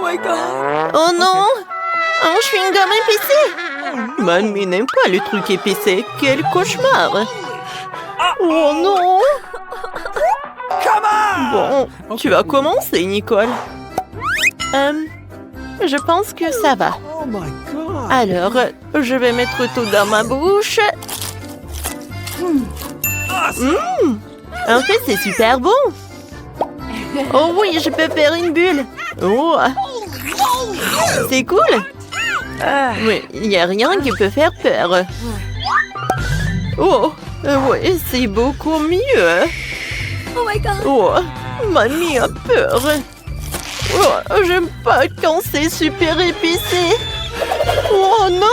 Oh non! Un chewing-gum épicé! Mamie n'aime pas les trucs épicés. Quel cauchemar! Oh non! Bon, tu vas commencer, Nicole. Je pense que ça va. Alors, je vais mettre tout dans ma bouche. En fait, c'est super bon. Oh oui, je peux faire une bulle. Oh, c'est cool. Mais il n'y a rien qui peut faire peur. Oh, oui, c'est beaucoup mieux. Oh, mamie a peur. Oh, j'aime pas quand c'est super épicé. Oh non!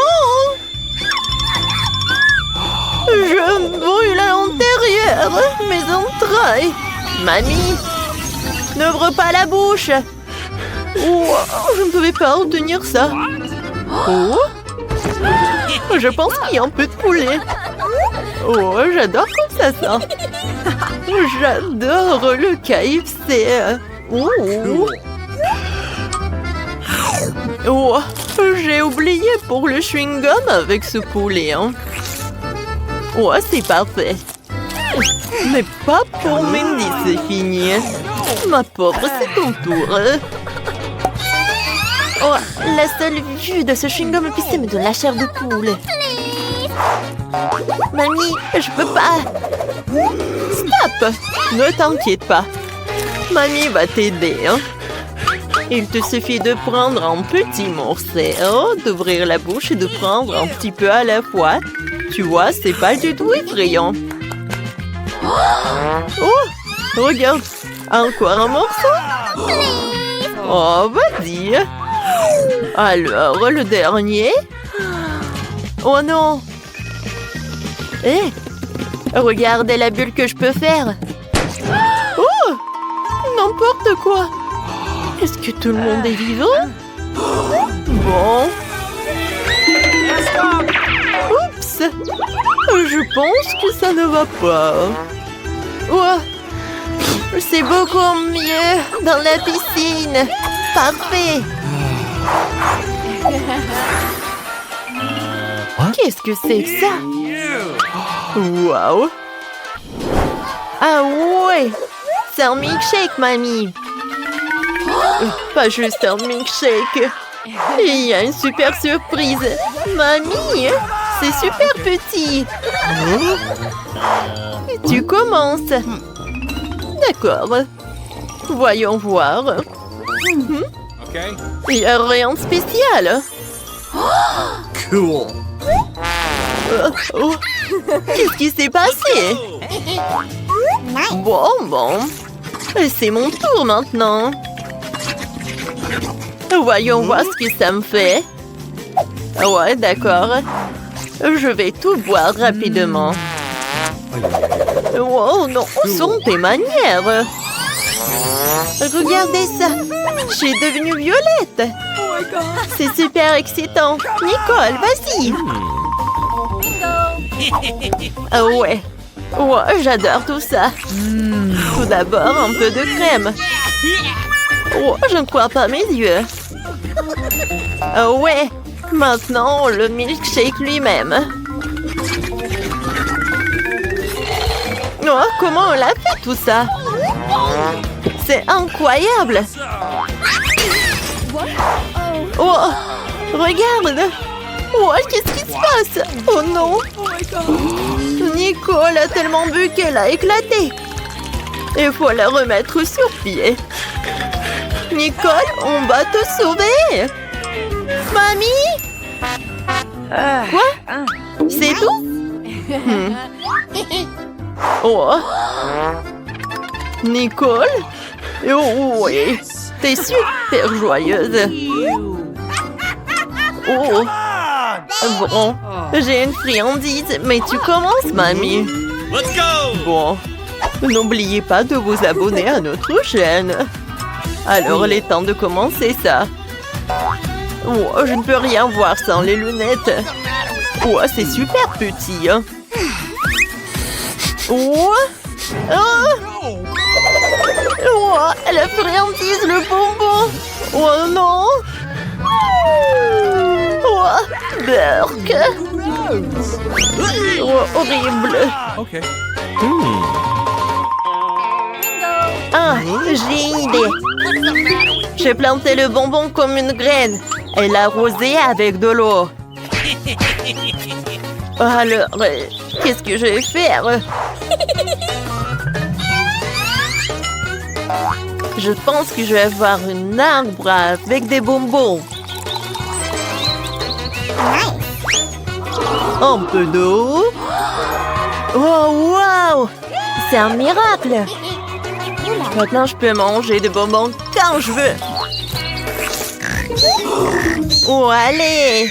Je brûle à l'intérieur, mes entrailles. Mamie, n'ouvre pas la bouche. Oh, je ne pouvais pas retenir ça. Oh, je pense qu'il y a un peu de poulet. Oh, j'adore comme ça sent. J'adore le KFC. Oh. Oh, j'ai oublié pour le chewing-gum avec ce poulet. Hein. Oh, c'est parfait. Mais pas pour Mandy, c'est fini. Ma pauvre, c'est ton tour. Oh, la seule vue de ce chewing-gum épicé me donne la chair de poule. Mamie, je peux pas. Stop! Ne t'inquiète pas. Mamie va t'aider. Hein. Il te suffit de prendre un petit morceau, d'ouvrir la bouche et de prendre un petit peu à la fois. Tu vois, c'est pas du tout effrayant. Oh, regarde, encore un morceau. Oh, vas-y. Alors, le dernier. Oh non. Hé, regardez la bulle que je peux faire. Oh, n'importe quoi. Est-ce que tout le monde est vivant? Bon. Oups. Je pense que ça ne va pas. Oh, c'est beaucoup mieux dans la piscine. Parfait. Qu'est-ce que c'est que ça? Waouh. Ah ouais. C'est un milkshake, mamie. Pas juste un milkshake. Il y a une super surprise. Mamie, c'est super petit. Tu commences. D'accord. Voyons voir. Il n'y a rien de spécial. Cool. Oh. Qu'est-ce qui s'est passé? Bon. C'est mon tour maintenant. Voyons voir ce que ça me fait. Ouais, d'accord. Je vais tout boire rapidement. Oh non, où sont tes manières? Regardez ça. Je suis devenue violette. C'est super excitant. Nicole, vas-y. Ah ouais. Ouais, j'adore tout ça. Tout d'abord, un peu de crème. Oh, je ne crois pas mes yeux. Ah ouais. Maintenant, le milkshake lui-même. Oh, comment on l'a fait tout ça? C'est incroyable. Oh, regarde. Oh, qu'est-ce qui se passe? Oh non. Nicole a tellement bu qu'elle a éclaté. Il faut la remettre sur pied. Nicole, on va te sauver. Mamie? Quoi? C'est tout? Oh. Nicole? Oh oui, t'es super joyeuse. Oh. Bon, j'ai une friandise, mais tu commences, mamie. Let's go! Bon, n'oubliez pas de vous abonner à notre chaîne. Alors, il est temps de commencer ça. Oh, je ne peux rien voir sans les lunettes. Oh, c'est super petit. Hein. Oh. Oh. Oh, la friandise, le bonbon. Oh non. Burk. Oh, horrible. Okay. Ah, j'ai une idée. J'ai planté le bonbon comme une graine et l'arrosé avec de l'eau. Alors, qu'est-ce que je vais faire? Je pense que je vais avoir un arbre avec des bonbons. Un peu d'eau. Oh, wow! C'est un miracle! Maintenant, je peux manger des bonbons quand je veux. Oh, allez!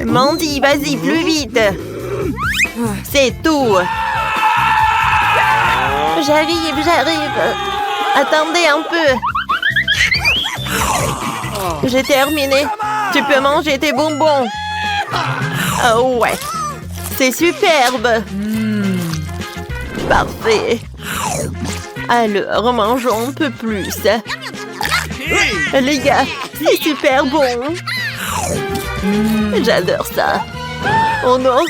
Mandy, vas-y, plus vite! C'est tout! J'arrive! Attendez un peu! J'ai terminé! Tu peux manger tes bonbons! Oh ouais! C'est superbe! Parfait! Alors, mangeons un peu plus. Les gars, c'est super bon! J'adore ça! Oh non!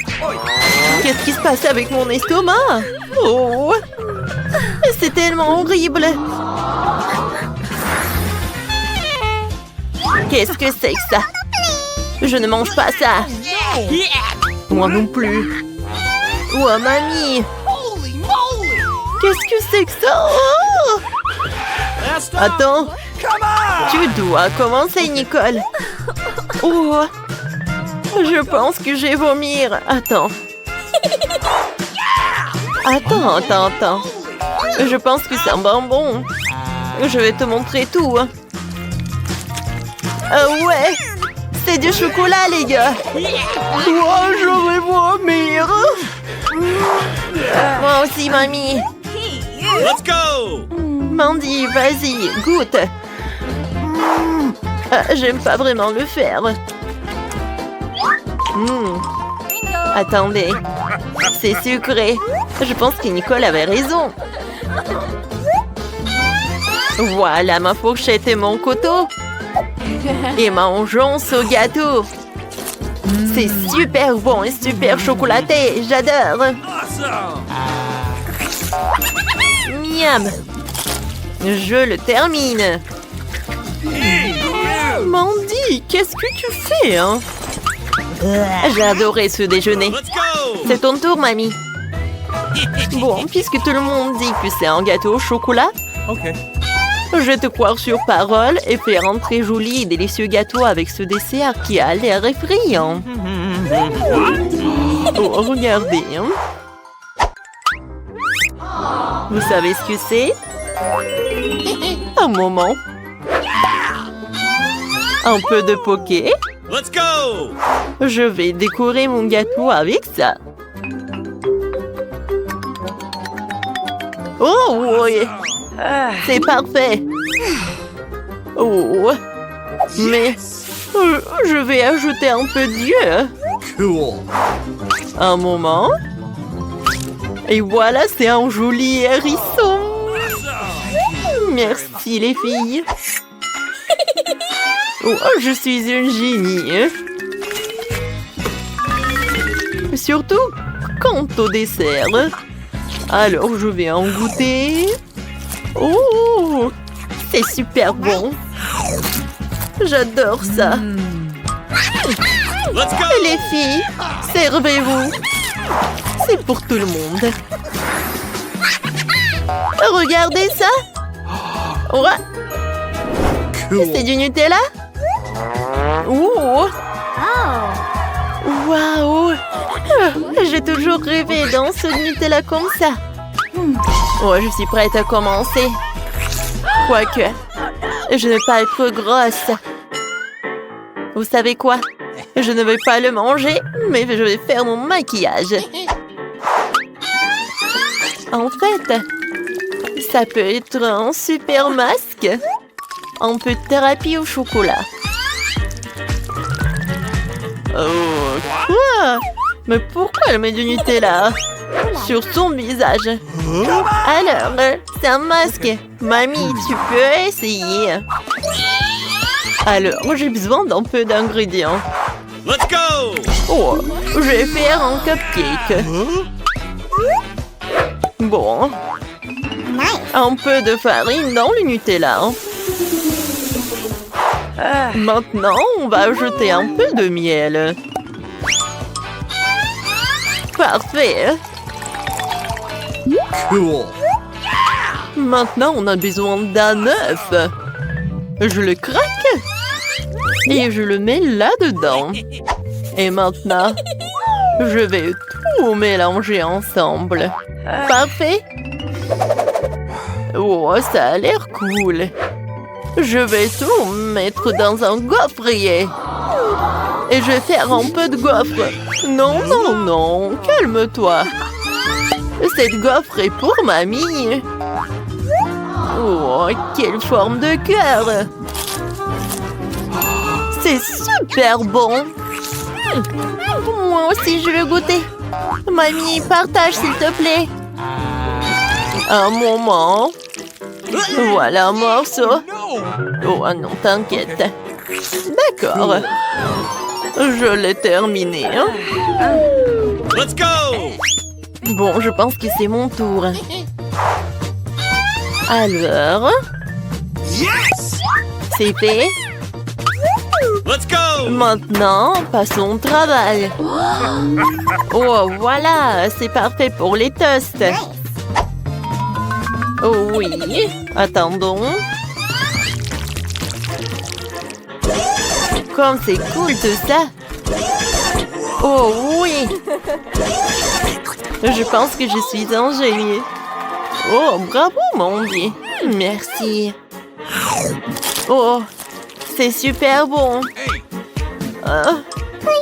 Qu'est-ce qui se passe avec mon estomac? Oh! C'est tellement horrible! Qu'est-ce que c'est que ça? Je ne mange pas ça! Moi non plus! Oh, mamie! Qu'est-ce que c'est que ça? Oh! Attends! Tu dois commencer, Nicole! Oh! Je pense que je vais vomir! Attends! Attends! Je pense que c'est un bonbon! Je vais te montrer tout! Ouais! C'est du chocolat, les gars! Oh, je vais vomir! Moi aussi, mamie! Let's go! Mandy, vas-y, goûte! J'aime pas vraiment le faire. Attendez, c'est sucré. Je pense que Nicole avait raison. Voilà ma fourchette et mon couteau. Et mangeons ce gâteau. C'est super bon et super chocolaté. J'adore. Miam. Je le termine. Mandy, qu'est-ce que tu fais, hein? J'ai adoré ce déjeuner. C'est ton tour, mamie. Bon, puisque tout le monde dit que c'est un gâteau au chocolat, je vais te croire sur parole et faire un très joli et délicieux gâteau avec ce dessert qui a l'air effrayant. Oh, regardez. Vous savez ce que c'est? Un moment. Un peu de poké. Let's go! Je vais décorer mon gâteau avec ça. Oh oui! C'est parfait! Oh! Mais je vais ajouter un peu d'yeux. Cool. Un moment. Et voilà, c'est un joli hérisson. Merci les filles. Oh, je suis une génie. Surtout quant au dessert. Alors, je vais en goûter. Oh, c'est super bon. J'adore ça. Let's go! Les filles, servez-vous. C'est pour tout le monde. Regardez ça. Ouais. C'est du Nutella? Oh. Waouh! J'ai toujours rêvé d'un seau de Nutella comme ça. Oh, je suis prête à commencer. Quoique, je ne vais pas être grosse. Vous savez quoi? Je ne vais pas le manger, mais je vais faire mon maquillage. En fait, ça peut être un super masque. Un peu de thérapie au chocolat. Oh, quoi? Mais pourquoi elle met du Nutella sur son visage? Alors, c'est un masque. Mamie, tu peux essayer. Alors, j'ai besoin d'un peu d'ingrédients. Let's go! Oh, je vais faire un cupcake. Bon. Un peu de farine dans le Nutella. Maintenant, on va ajouter un peu de miel. Parfait. Cool. Maintenant, on a besoin d'un œuf. Je le craque et je le mets là-dedans. Et maintenant, je vais tout mélanger ensemble. Parfait. Oh, ça a l'air cool. Je vais tout mettre dans un gaufrier. Et je vais faire un peu de gaufre. Non, non, non, calme-toi. Cette gaufre est pour mamie. Oh, quelle forme de cœur! C'est super bon! Moi aussi, je veux goûter. Mamie, partage s'il te plaît. Un moment. Voilà un morceau. Oh non, t'inquiète. D'accord. Je l'ai terminé. Let's go! Bon, je pense que c'est mon tour. Alors, Yes! c'est fait. Let's go! Maintenant, passons au travail. Oh, voilà, c'est parfait pour les toasts. Oh oui, attendons. Comme c'est cool tout ça. Oh oui. Je pense que je suis un génie. Oh, bravo, Mandy. Merci. Oh, c'est super bon.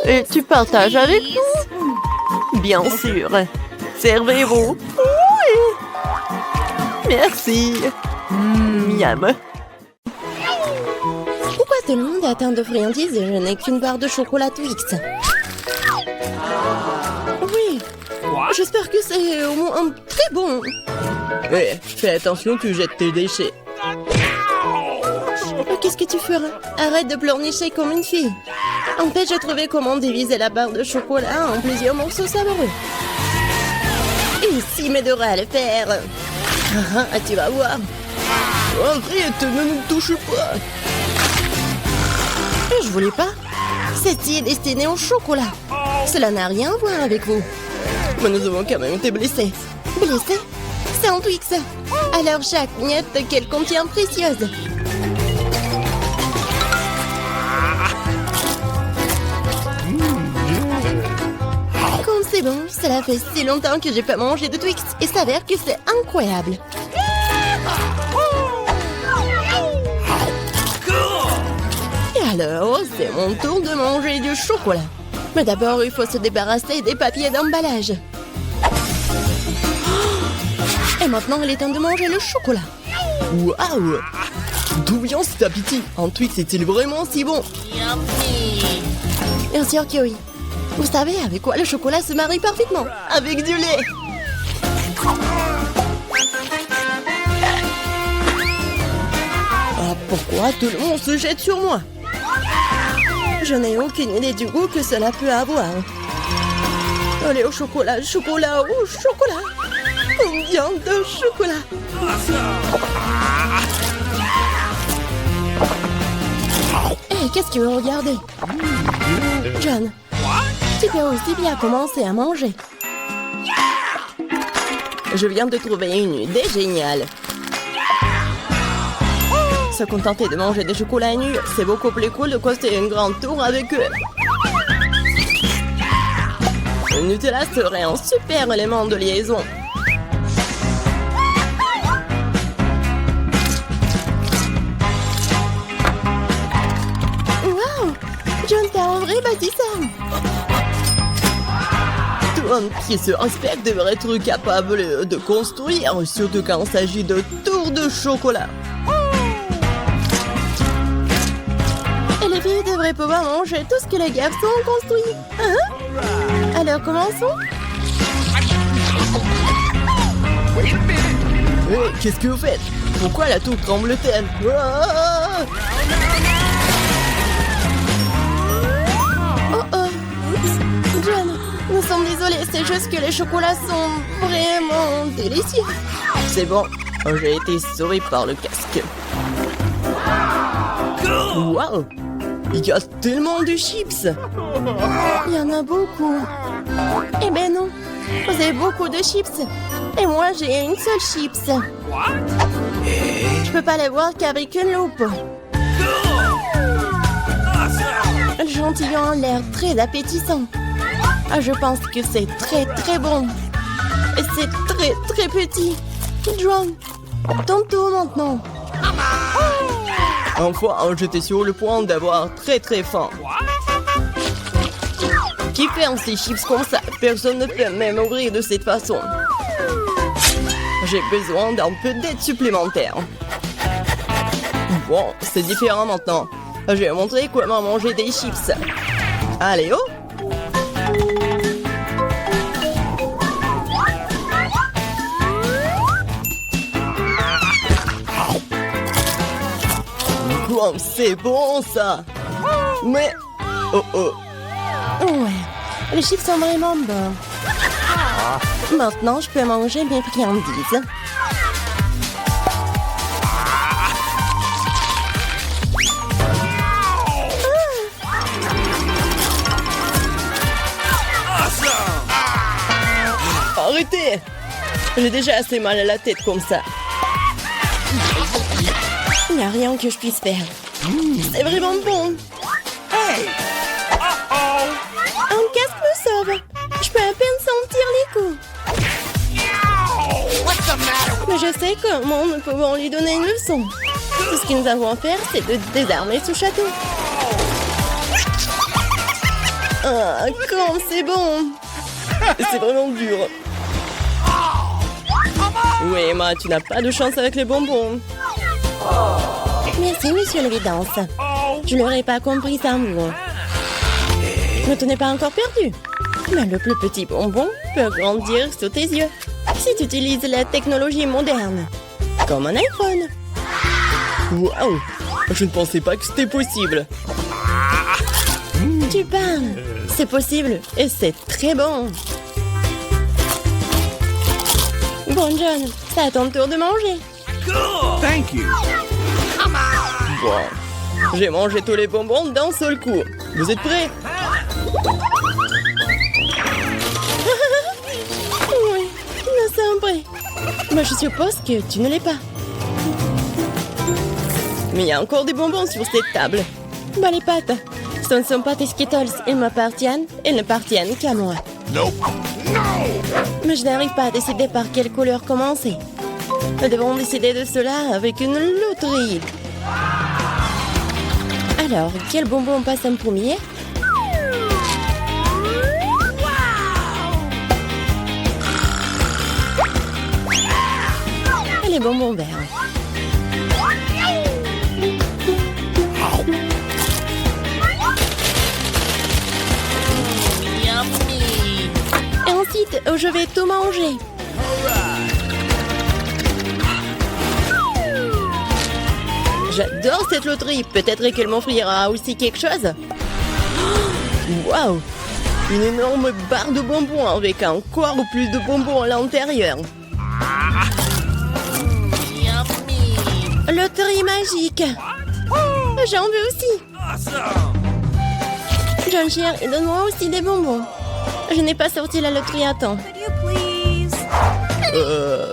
Et tu partages avec nous? Bien sûr. Servez-vous. Oui. Merci. Miam. Pourquoi tout le monde est atteint de friandises et je n'ai qu'une barre de chocolat Twix? Oui. J'espère que c'est au moins très bon. Fais attention, tu jettes tes déchets. Qu'est-ce que tu feras? Arrête de pleurnicher comme une fille. En fait, j'ai trouvé comment diviser la barre de chocolat en plusieurs morceaux savoureux. Ici m'aidera à le faire. Tu vas voir. Arrête, ne nous touche pas. Je voulais pas. Ceci est destiné au chocolat. Cela n'a rien à voir avec vous. Mais nous avons quand même été blessés. Blessé? C'est un Twix. Alors chaque miette qu'elle contient précieuse. Comme c'est bon, cela fait si longtemps que j'ai pas mangé de Twix et s'avère que c'est incroyable. Et alors, c'est mon tour de manger du chocolat. Mais d'abord, il faut se débarrasser des papiers d'emballage. Et maintenant, il est temps de manger le chocolat. Waouh! D'où vient cet appétit? Un Twix est-il vraiment si bon? Bien sûr que oui. Vous savez avec quoi le chocolat se marie parfaitement? Avec du lait! Ah, pourquoi tout le monde se jette sur moi? Je n'ai aucune idée du goût que cela peut avoir. Allez, au chocolat, chocolat, au chocolat! Combien de chocolat? Hé, qu'est-ce que vous regardez? John, tu peux aussi bien commencer à manger. Je viens de trouver une idée géniale. Se contenter de manger des chocolats nus, c'est beaucoup plus cool de coster une grande tour avec eux. Le Nutella serait un super élément de liaison. Wow! John, t'es un vrai bâtisseur! Tout homme qui se respecte devrait être capable de construire, surtout quand il s'agit de tours de chocolat. Et les filles devraient pouvoir manger tout ce que les garçons ont construit. Hein? Alors commençons. Qu'est-ce que vous faites? Pourquoi la tour tremble-t-elle? Oh oh! c'est juste que les chocolats sont vraiment délicieux. C'est bon, j'ai été sauvé par le casque. Wow! Il y a tellement de chips! Il y en a beaucoup. Eh ben non, vous avez beaucoup de chips. Et moi, j'ai une seule chips. Je peux pas les voir qu'avec une loupe. Le chantillon a l'air très appétissant. Je pense que c'est très très bon. Et c'est très très petit. John, ton tour maintenant. Enfin, j'étais sur le point d'avoir très faim. Qui fait ces chips comme ça? Personne ne peut même ouvrir de cette façon. J'ai besoin d'un peu d'aide supplémentaire. Bon, c'est différent maintenant. Je vais montrer comment manger des chips. Allez, oh! Wow, c'est bon ça! Mais... Oh oh! Ouais, les chips sont vraiment bons. Maintenant, je peux manger mes friandises. Arrêtez! J'ai déjà assez mal à la tête comme ça. Il n'y a rien que je puisse faire. C'est vraiment bon. Un casque me sauve. Je peux à peine sentir les coups. Mais je sais comment nous pouvons lui donner une leçon. Tout ce que nous avons à faire, c'est de désarmer ce château. Ah, comme c'est bon. C'est vraiment dur. Oui, Emma, tu n'as pas de chance avec les bonbons. Merci, monsieur le vidance. Je l'aurais pas compris sans vous. Ne t'en es pas encore perdu. Mais le plus petit bonbon peut grandir sous tes yeux si tu utilises la technologie moderne, comme un iPhone. Waouh! Je ne pensais pas que c'était possible. Tu parles. C'est possible et c'est très bon. Bon, John, c'est à ton tour de manger. Thank you. Bon. J'ai mangé tous les bonbons d'un seul coup. Vous êtes prêts? Oui, nous sommes prêts. Mais je suppose que tu ne l'es pas. Mais il y a encore des bonbons sur cette table. Bah les pâtes, ce ne sont pas tes Skittles. Ils m'appartiennent. Ils n'appartiennent qu'à moi. Nope. Mais je n'arrive pas à décider par quelle couleur commencer. Nous devons décider de cela avec une loterie. Alors, quel bonbon passe en premier? Et les bonbons verts. Et ensuite, je vais tout manger. J'adore cette loterie. Peut-être qu'elle m'offrira aussi quelque chose. Waouh! Une énorme barre de bonbons avec encore plus de bonbons à l'intérieur. Loterie magique. J'en veux aussi. John Cher, donne-moi aussi des bonbons. Je n'ai pas sorti la loterie à temps.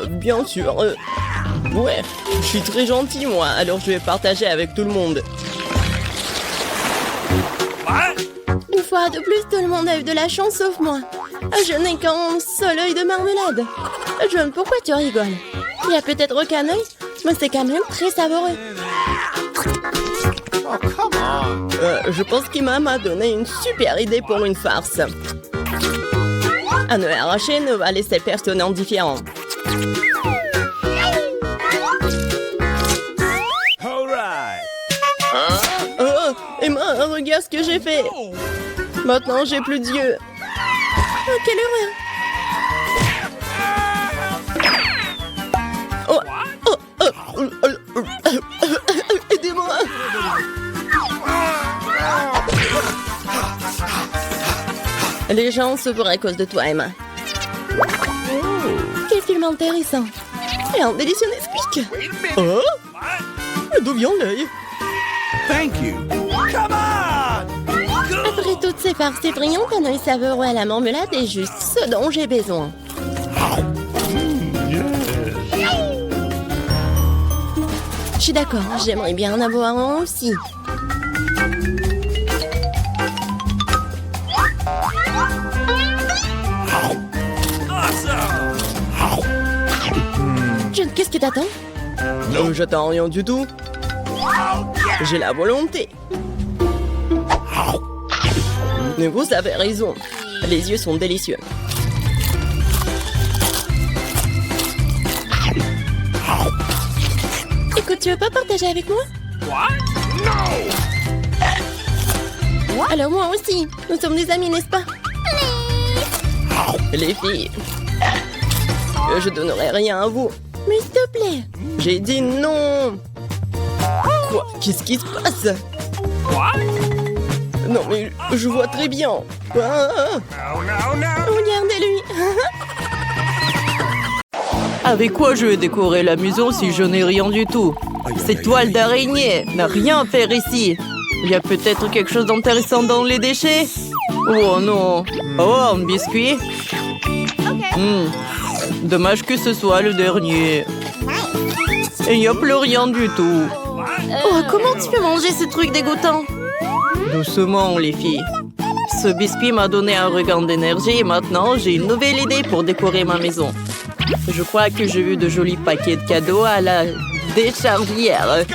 Bien sûr. Ouais, je suis très gentil, moi, alors je vais partager avec tout le monde. Une fois de plus, tout le monde a eu de la chance sauf moi. Je n'ai qu'un seul œil de marmelade. John, pourquoi tu rigoles? Il y a peut-être qu'un œil, mais c'est quand même très savoureux. Je pense qu'Emma m'a donné une super idée pour une farce. Un œil arraché ne va laisser personne indifférent. Oh, Emma, regarde ce que j'ai fait. Maintenant, j'ai plus d'yeux. Oh, quelle horreur! Oh, aidez-moi. Les gens se pourraient à cause de toi, Emma. tellement intéressant. Et un délicieux Nesquik. Oh, d'où vient l'œil? Thank you. Come on! Après toutes ces farces effrayantes, un œil savoureux à la marmelade est juste ce dont j'ai besoin. Je suis d'accord, j'aimerais bien en avoir un aussi. John, qu'est-ce que t'attends? J'attends rien du tout. J'ai la volonté. Mais vous avez raison. Les yeux sont délicieux. Écoute, tu veux pas partager avec moi? Alors moi aussi. Nous sommes des amis, n'est-ce pas? Les filles, je donnerai rien à vous. Mais s'il te plaît. J'ai dit non. Quoi? Qu'est-ce qui se passe? Non mais je vois très bien. Ah. Regardez-lui. Avec quoi je vais décorer la maison si je n'ai rien du tout? Cette toile d'araignée n'a rien à faire ici. Il y a peut-être quelque chose d'intéressant dans les déchets? Oh non. Oh, un biscuit? Dommage que ce soit le dernier. Et il n'y a plus rien du tout. Oh, comment tu peux manger ce truc dégoûtant? Doucement, les filles. Ce biscuit m'a donné un regain d'énergie et maintenant j'ai une nouvelle idée pour décorer ma maison. Je crois que j'ai vu de jolis paquets de cadeaux à la décharnière.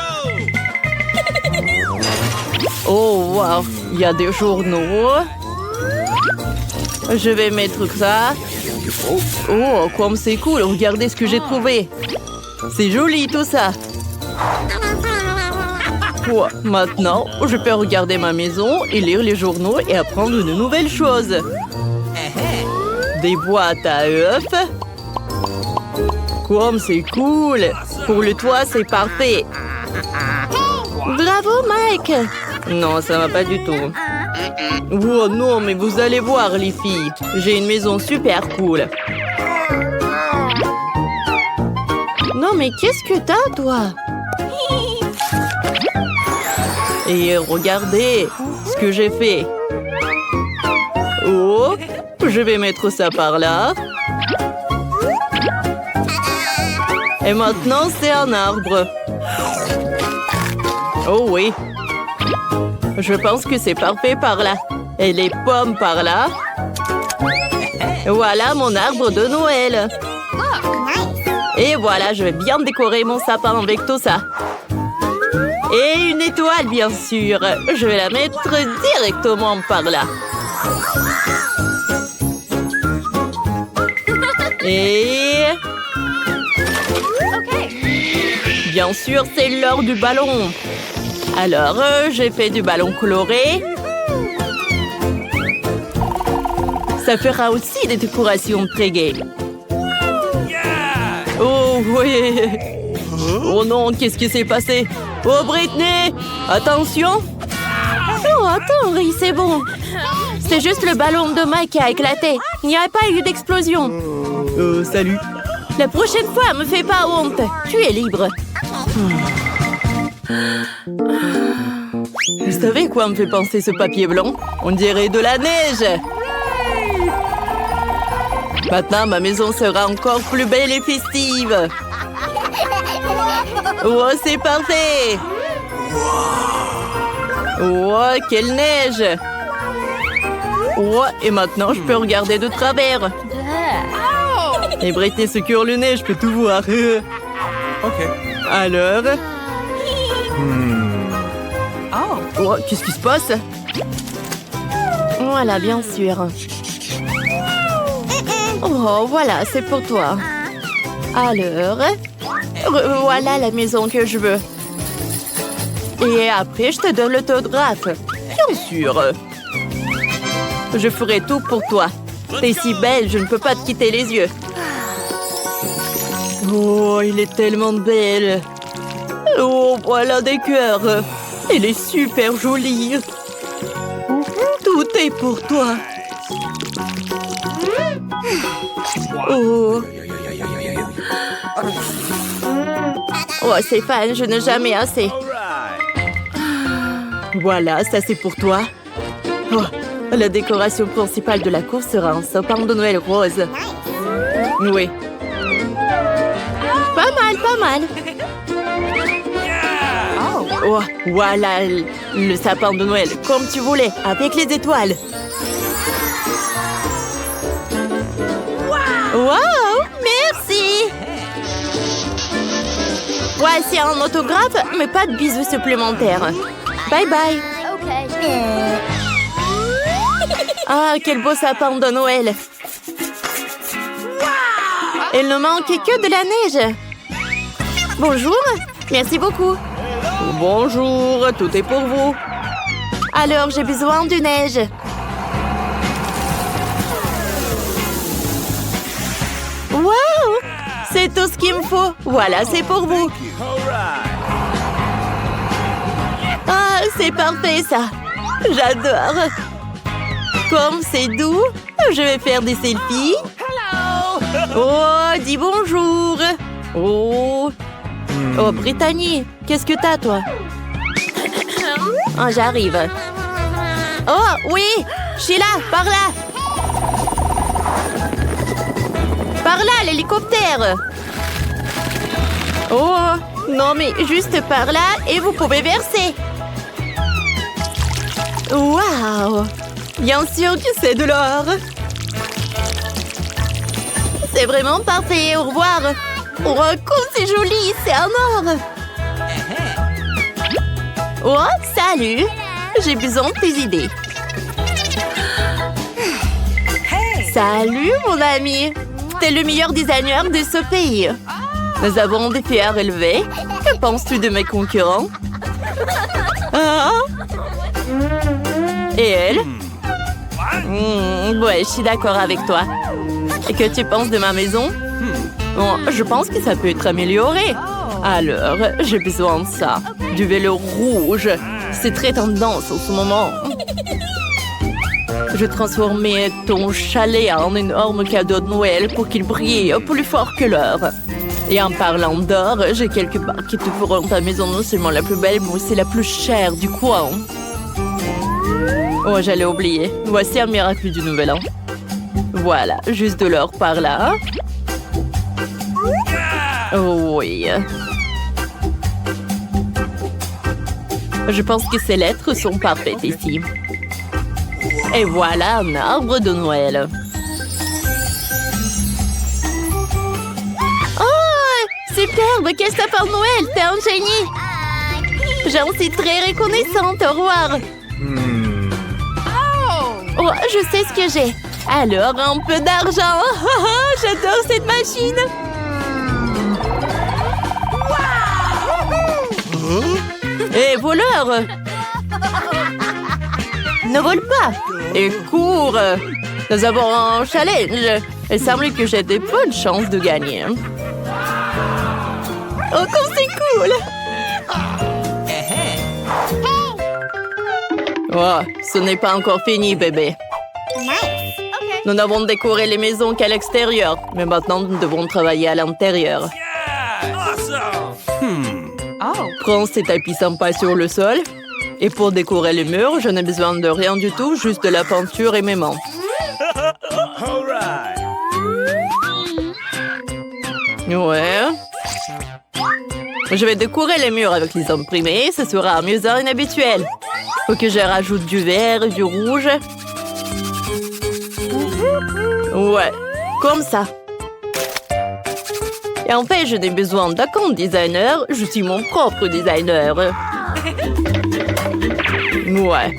Oh, wow! Il y a des journaux. Je vais mettre ça. Oh, comme c'est cool! Regardez ce que j'ai trouvé. C'est joli tout ça. Oh, maintenant, je peux regarder ma maison et lire les journaux et apprendre de nouvelles choses. Des boîtes à œufs. Comme c'est cool! Pour le toit, c'est parfait. Bravo, Mike! Non, ça va pas du tout. Oh non, mais vous allez voir, les filles. J'ai une maison super cool. Non, mais qu'est-ce que t'as, toi? Et regardez ce que j'ai fait. Oh, je vais mettre ça par là. Et maintenant, c'est un arbre. Oh oui. Je pense que c'est parfait par là. Et les pommes par là. Voilà mon arbre de Noël. Et voilà, je vais bien décorer mon sapin avec tout ça. Et une étoile, bien sûr. Je vais la mettre directement par là. Et... bien sûr, c'est l'heure du ballon. Alors, j'ai fait du ballon coloré. Ça fera aussi des décorations très gaies. Oh, oui. Oh non, qu'est-ce qui s'est passé? Oh, Britney! Attention! Oh, attends, Ri, c'est bon. C'est juste le ballon de Mike qui a éclaté. Il n'y a pas eu d'explosion. Salut. La prochaine fois, me fais pas honte. Tu es libre. Vous savez quoi me fait penser ce papier blanc? On dirait de la neige. Maintenant, ma maison sera encore plus belle et festive. Oh, c'est parfait. Oh, quelle neige. Oh, et maintenant, je peux regarder de travers. Et Britney se cure le nez, je peux tout voir. Ok. Alors... oh, qu'est-ce qui se passe? Voilà, bien sûr. Oh, voilà, c'est pour toi. Alors, voilà la maison que je veux. Et après, je te donne l'autographe. Bien sûr. Je ferai tout pour toi. T'es si belle, je ne peux pas te quitter les yeux. Oh, il est tellement belle. Oh, voilà des cœurs. Elle est super jolie. Tout est pour toi. Oh, Oh, c'est fan, je n'ai jamais assez. Alright. Voilà, ça c'est pour toi. Oh, la décoration principale de la course sera un sapin de Noël rose. Oui. Pas mal, pas mal. Oh, voilà le sapin de Noël, comme tu voulais, avec les étoiles. Wow, merci. Voici un autographe, mais pas de bisous supplémentaires. Bye bye. Ah, quel beau sapin de Noël. Il ne manque que de la neige. Bonjour, merci beaucoup. Bonjour, tout est pour vous. Alors, j'ai besoin de neige. Wow, c'est tout ce qu'il me faut. Voilà, c'est pour vous. Alright. Ah, c'est parfait ça. J'adore. Comme c'est doux, je vais faire des selfies. Oh, dis bonjour. Oh, oh, Brittany, qu'est-ce que t'as, toi? Ah, j'arrive. Oh, oui, Sheila, par là. Par là, l'hélicoptère. Oh, non, mais juste par là et vous pouvez verser. Waouh! Bien sûr que c'est de l'or. C'est vraiment parfait. Au revoir. Oh, comme c'est joli, c'est un or. Oh, salut. J'ai besoin de tes idées. Salut, mon ami. T'es le meilleur designer de ce pays. Nous avons des filles à relever. Que penses-tu de mes concurrents? Ah? Et elle? Ouais, je suis d'accord avec toi. Et que tu penses de ma maison? Bon, je pense que ça peut être amélioré. Alors, j'ai besoin de ça. Du vélo rouge. C'est très tendance en ce moment. Je transformais ton chalet en énorme cadeau de Noël pour qu'il brille plus fort que l'or. Et en parlant d'or, j'ai quelques barres qui te feront ta maison non seulement la plus belle, mais aussi la plus chère du coin. Oh, j'allais oublier. Voici un miracle du Nouvel An. Voilà, juste de l'or par là. Oh oui. Je pense que ces lettres sont parfaites ici. Et voilà un arbre de Noël. Oh, superbe! Quel sapin de Noël! T'es un génie! J'en suis très reconnaissante. Au revoir. Oh, je sais ce que j'ai. Alors, un peu d'argent. J'adore cette machine. Hé, voleur! Ne vole pas! Et cours! Nous avons un challenge. Il semble que j'ai des bonnes chances de gagner. Oh, comme c'est cool! Oh, ce n'est pas encore fini, bébé. Nous n'avons décoré les maisons qu'à l'extérieur. Mais maintenant, nous devons travailler à l'intérieur. Awesome. Prends ces tapis sympas sur le sol. Et pour décorer les murs, je n'ai besoin de rien du tout, juste de la peinture et mes mains. Alright. Ouais. Je vais décorer les murs avec les imprimés. Ce sera amusant et inhabituel. Faut que je rajoute du vert et du rouge. Ouais, comme ça. Et en fait, je n'ai besoin d'aucun designer. Je suis mon propre designer. Ouais.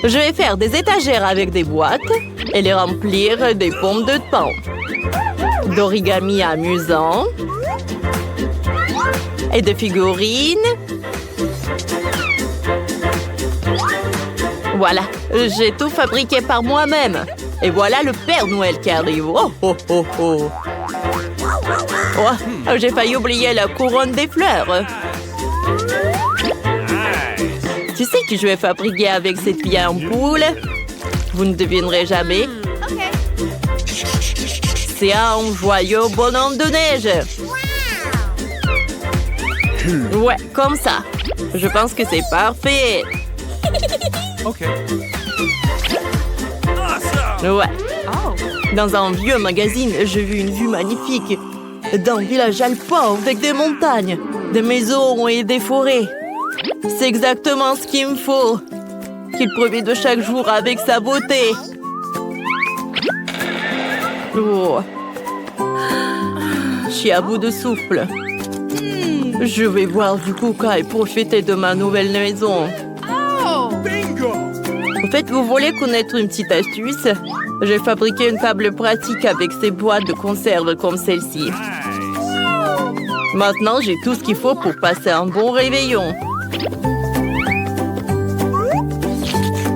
Je vais faire des étagères avec des boîtes et les remplir des pommes de pain. D'origami amusant. Et de figurines. Voilà, j'ai tout fabriqué par moi-même. Et voilà le Père Noël qui arrive. Oh, oh, oh, oh. Oh, j'ai failli oublier la couronne des fleurs. Tu sais que je vais fabriquer avec cette vieille ampoule? Vous ne devinerez jamais. C'est un joyeux bonhomme de neige. Ouais, comme ça. Je pense que c'est parfait. Okay. Awesome. Ouais. Dans un vieux magazine, j'ai vu une vue magnifique d'un village alpin avec des montagnes, des maisons et des forêts. C'est exactement ce qu'il me faut. Qu'il profite de chaque jour avec sa beauté. Oh. Je suis à bout de souffle. Je vais boire du coca et profiter de ma nouvelle maison. Bingo. En fait, vous voulez connaître une petite astuce? J'ai fabriqué une table pratique avec ces boîtes de conserve comme celle-ci. Nice. Maintenant, j'ai tout ce qu'il faut pour passer un bon réveillon.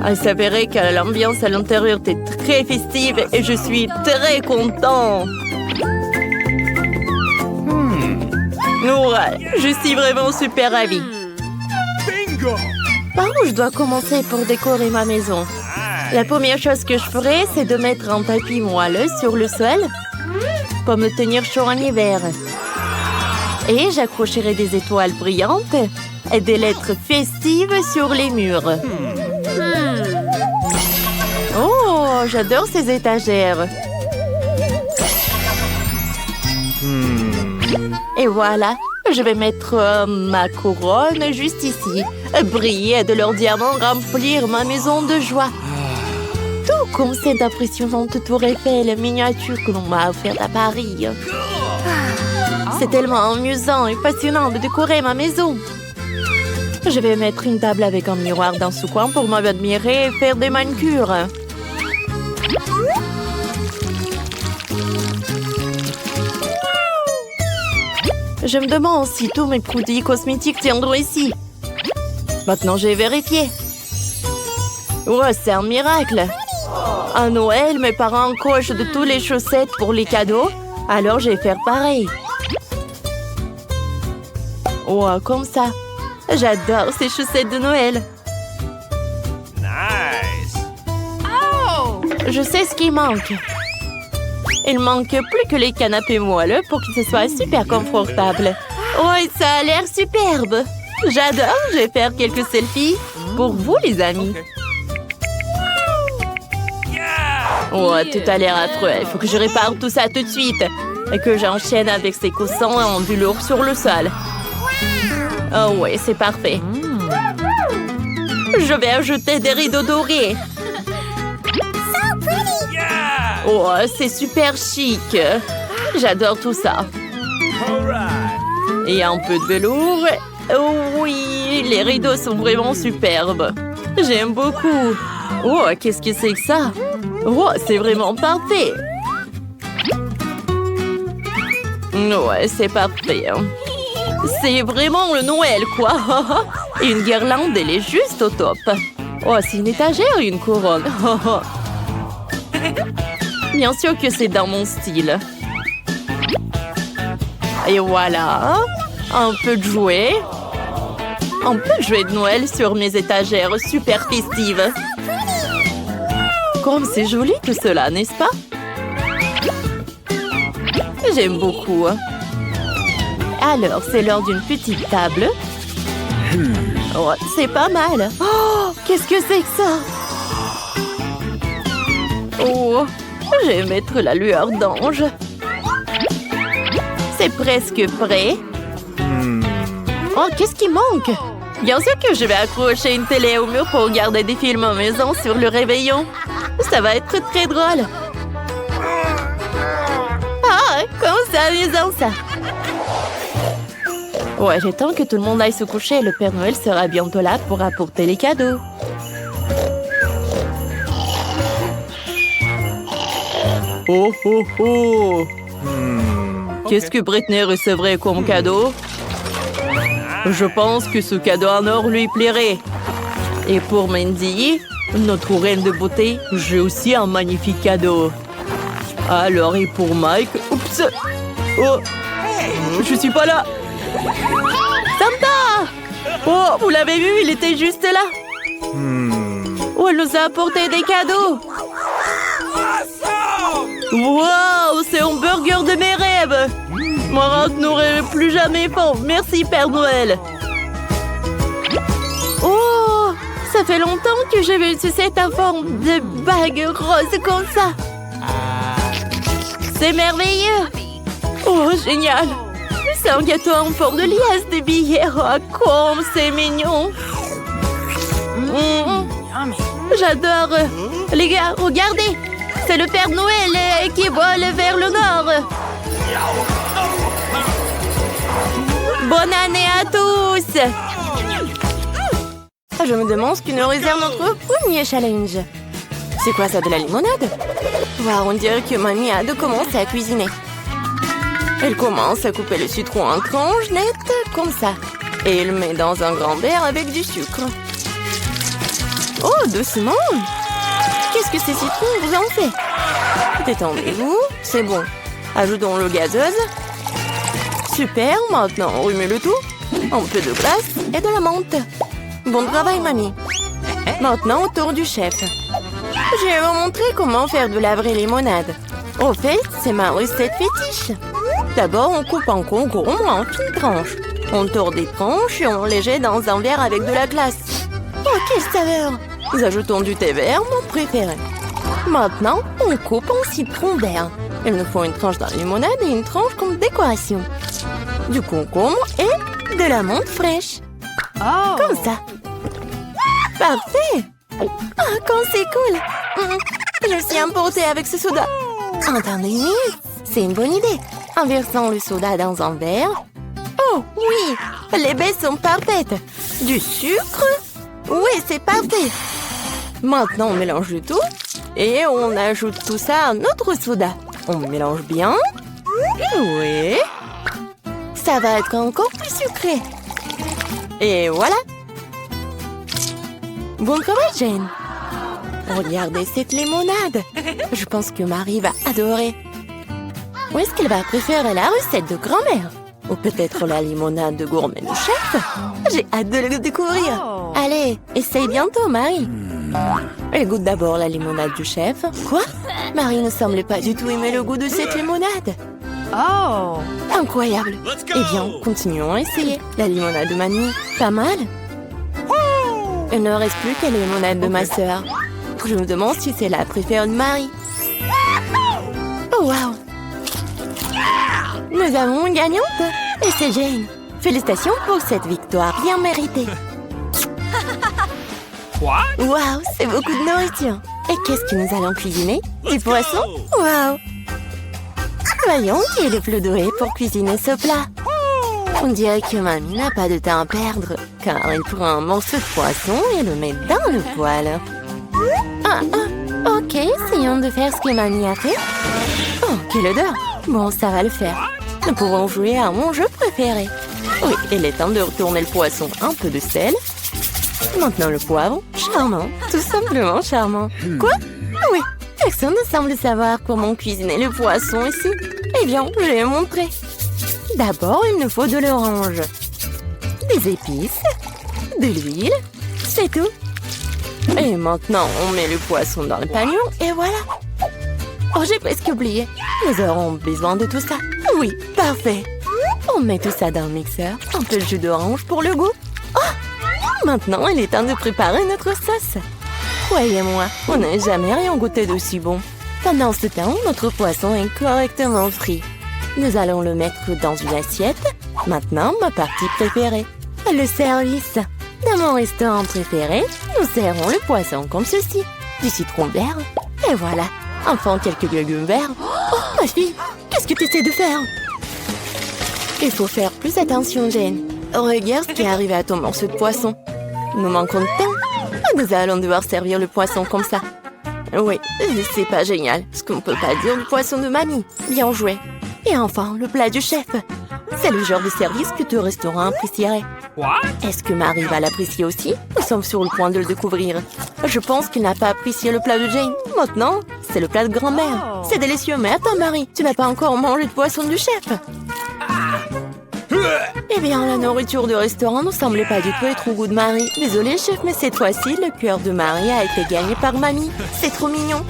Il s'avérait que l'ambiance à l'intérieur était très festive et je suis très content. Ouais, je suis vraiment super ravie. Bingo. Par où je dois commencer pour décorer ma maison? La première chose que je ferai, c'est de mettre un tapis moelleux sur le sol pour me tenir chaud en hiver. Et j'accrocherai des étoiles brillantes et des lettres festives sur les murs. Oh, j'adore ces étagères. Et voilà, je vais mettre ma couronne juste ici. Briller de leurs diamants remplir ma maison de joie. Tout comme cette impressionnante tour Eiffel miniature que l'on m'a offerte à Paris. C'est tellement amusant et passionnant de décorer ma maison. Je vais mettre une table avec un miroir dans ce coin pour m'admirer et faire des manucures. Je me demande si tous mes produits cosmétiques tiendront ici. Maintenant, j'ai vérifié. Ouais, c'est un miracle. À Noël, mes parents cochent de toutes les chaussettes pour les cadeaux, alors je vais faire pareil. Ouais, comme ça. J'adore ces chaussettes de Noël. Nice. Je sais ce qui manque. Il manque plus que les canapés moelleux pour que ce soit super confortable. Ouais, ça a l'air superbe. J'adore, je vais faire quelques selfies pour vous, les amis. Ouais, tout a l'air affreux. Il faut que je répare tout ça tout de suite. Et que j'enchaîne avec ces coussins en velours sur le sol. Oh ouais, c'est parfait. Je vais ajouter des rideaux dorés. Oh, c'est super chic. J'adore tout ça. All right. Et un peu de velours. Oh oui, les rideaux sont vraiment superbes. J'aime beaucoup. Oh, qu'est-ce que c'est que ça? Oh, c'est vraiment parfait. Ouais, c'est parfait. C'est vraiment le Noël, quoi. Et une guirlande, elle est juste au top. Oh, c'est une étagère ou une couronne? Bien sûr que c'est dans mon style. Et voilà. Un peu de jouets. Un peu de jouets de Noël sur mes étagères super festives. Comme c'est joli tout cela, n'est-ce pas? J'aime beaucoup. Alors, c'est l'heure d'une petite table. Oh, c'est pas mal. Oh, qu'est-ce que c'est que ça? Oh, je vais mettre la lueur d'ange. C'est presque prêt. Oh, qu'est-ce qui manque? Bien sûr que je vais accrocher une télé au mur pour regarder des films en maison sur le réveillon. Ça va être très drôle. Ah, comment c'est amusant ça. Ouais, j'attends que tout le monde aille se coucher. Le Père Noël sera bientôt là pour apporter les cadeaux. Oh, oh, oh. Qu'est-ce que Britney recevrait comme cadeau? Je pense que ce cadeau en or lui plairait. Et pour Mandy, notre reine de beauté, j'ai aussi un magnifique cadeau. Alors, et pour Mike... Oups! Oh! Je suis pas là! Santa! Oh, vous l'avez vu, il était juste là! Oh, elle nous a apporté des cadeaux! Wow! C'est un burger de mes rêves! Moi, je n'aurai plus jamais faim. Merci, Père Noël. Oh, ça fait longtemps que je veux sucer ta forme de bague rose comme ça. C'est merveilleux. Oh, génial. C'est un gâteau en forme de liasse de billets. Oh, comme c'est mignon. J'adore. Les gars, regardez. C'est le Père Noël qui vole vers le nord. Bonne année à tous. Je me demande ce que nous réserve notre premier challenge. C'est quoi ça, de la limonade? Wow, on dirait que mamie a de commencer à cuisiner. Elle commence à couper le citron en tranches nettes, comme ça. Et elle met dans un grand verre avec du sucre. Oh, doucement! Qu'est-ce que ces citrons vous en fait? Détendez-vous, c'est bon. Ajoutons l'eau gazeuse. Super, maintenant on remet le tout. Un peu de glace et de la menthe. Bon travail, mamie. Maintenant, au tour du chef. Je vais vous montrer comment faire de la vraie limonade. Au fait, c'est ma recette fétiche. D'abord, on coupe en concombre en fines tranches. On tord des tranches et on les jette dans un verre avec de la glace. Oh, quelle saveur! Nous ajoutons du thé vert, mon préféré. Maintenant, on coupe en citron vert. Il nous faut une tranche de limonade et une tranche comme décoration. Du concombre et de la menthe fraîche. Oh. Comme ça. Parfait! Ah, comme c'est cool! Je suis emportée avec ce soda. Attendez, c'est une bonne idée. En versant le soda dans un verre. Oh, oui! Les baies sont parfaites. Du sucre? Oui, c'est parfait. Maintenant, on mélange le tout. Et on ajoute tout ça à notre soda. On mélange bien. Oui. Ça va être encore plus sucré. Et voilà. Bon travail, Jane. Regardez cette limonade. Je pense que Marie va adorer. Ou est-ce qu'elle va préférer la recette de grand-mère? Ou peut-être la limonade de gourmet du chef? J'ai hâte de le découvrir. Allez, essaye bientôt, Marie. Elle goûte d'abord la limonade du chef. Quoi? Marie ne semble pas du tout aimer le goût de cette limonade. Oh! Incroyable. Eh bien, continuons à essayer. La limonade de mamie, pas mal. Il ne reste plus que la limonade de ma sœur. Je me demande si c'est la préférée de Marie. Oh, wow! Nous avons une gagnante. Et c'est Jane. Félicitations pour cette victoire bien méritée. Wow, c'est beaucoup de nourriture. Et qu'est-ce que nous allons cuisiner? Du poisson? Wow! Voyons qui est le plus doué pour cuisiner ce plat. On dirait que mamie n'a pas de temps à perdre, car elle prend un morceau de poisson et le met dans le poêle. Ok, essayons de faire ce que mamie a fait. Oh, quelle odeur! Bon, ça va le faire. Nous pouvons jouer à mon jeu préféré. Oui, il est temps de retourner le poisson. Un peu de sel. Maintenant le poivre. Charmant, tout simplement charmant. Quoi? Oui, personne ne semble savoir comment cuisiner le poisson ici. Eh bien, je vais montrer. D'abord, il nous faut de l'orange, des épices, de l'huile, c'est tout. Et maintenant, on met le poisson dans le panier et voilà. Oh, j'ai presque oublié. Nous aurons besoin de tout ça. Oui, parfait. On met tout ça dans le mixeur, un peu de jus d'orange pour le goût. Oh, maintenant, il est temps de préparer notre sauce. Croyez-moi, on n'a jamais rien goûté d'aussi bon. Pendant ce temps, notre poisson est correctement frit. Nous allons le mettre dans une assiette. Maintenant, ma partie préférée, le service. Dans mon restaurant préféré, nous servons le poisson comme ceci. Du citron vert. Et voilà. Enfin, quelques légumes verts. Oh, ma fille, qu'est-ce que tu essaies de faire? Il faut faire plus attention, Jane. Regarde ce qui est arrivé à ton morceau de poisson. Nous manquons de temps. Nous allons devoir servir le poisson comme ça. Oui, c'est pas génial. Ce qu'on ne peut pas dire du poisson de mamie. Bien joué. Et enfin, le plat du chef. C'est le genre de service que tout restaurant apprécierait. Est-ce que Marie va l'apprécier aussi? Nous sommes sur le point de le découvrir. Je pense qu'il n'a pas apprécié le plat de Jane. Maintenant, c'est le plat de grand-mère. C'est délicieux, mais attends, Marie, tu n'as pas encore mangé de poisson du chef. Eh bien, la nourriture du restaurant ne semble pas du tout être au goût de Marie. Désolée, chef, mais cette fois-ci, le cœur de Marie a été gagné par mamie. C'est trop mignon.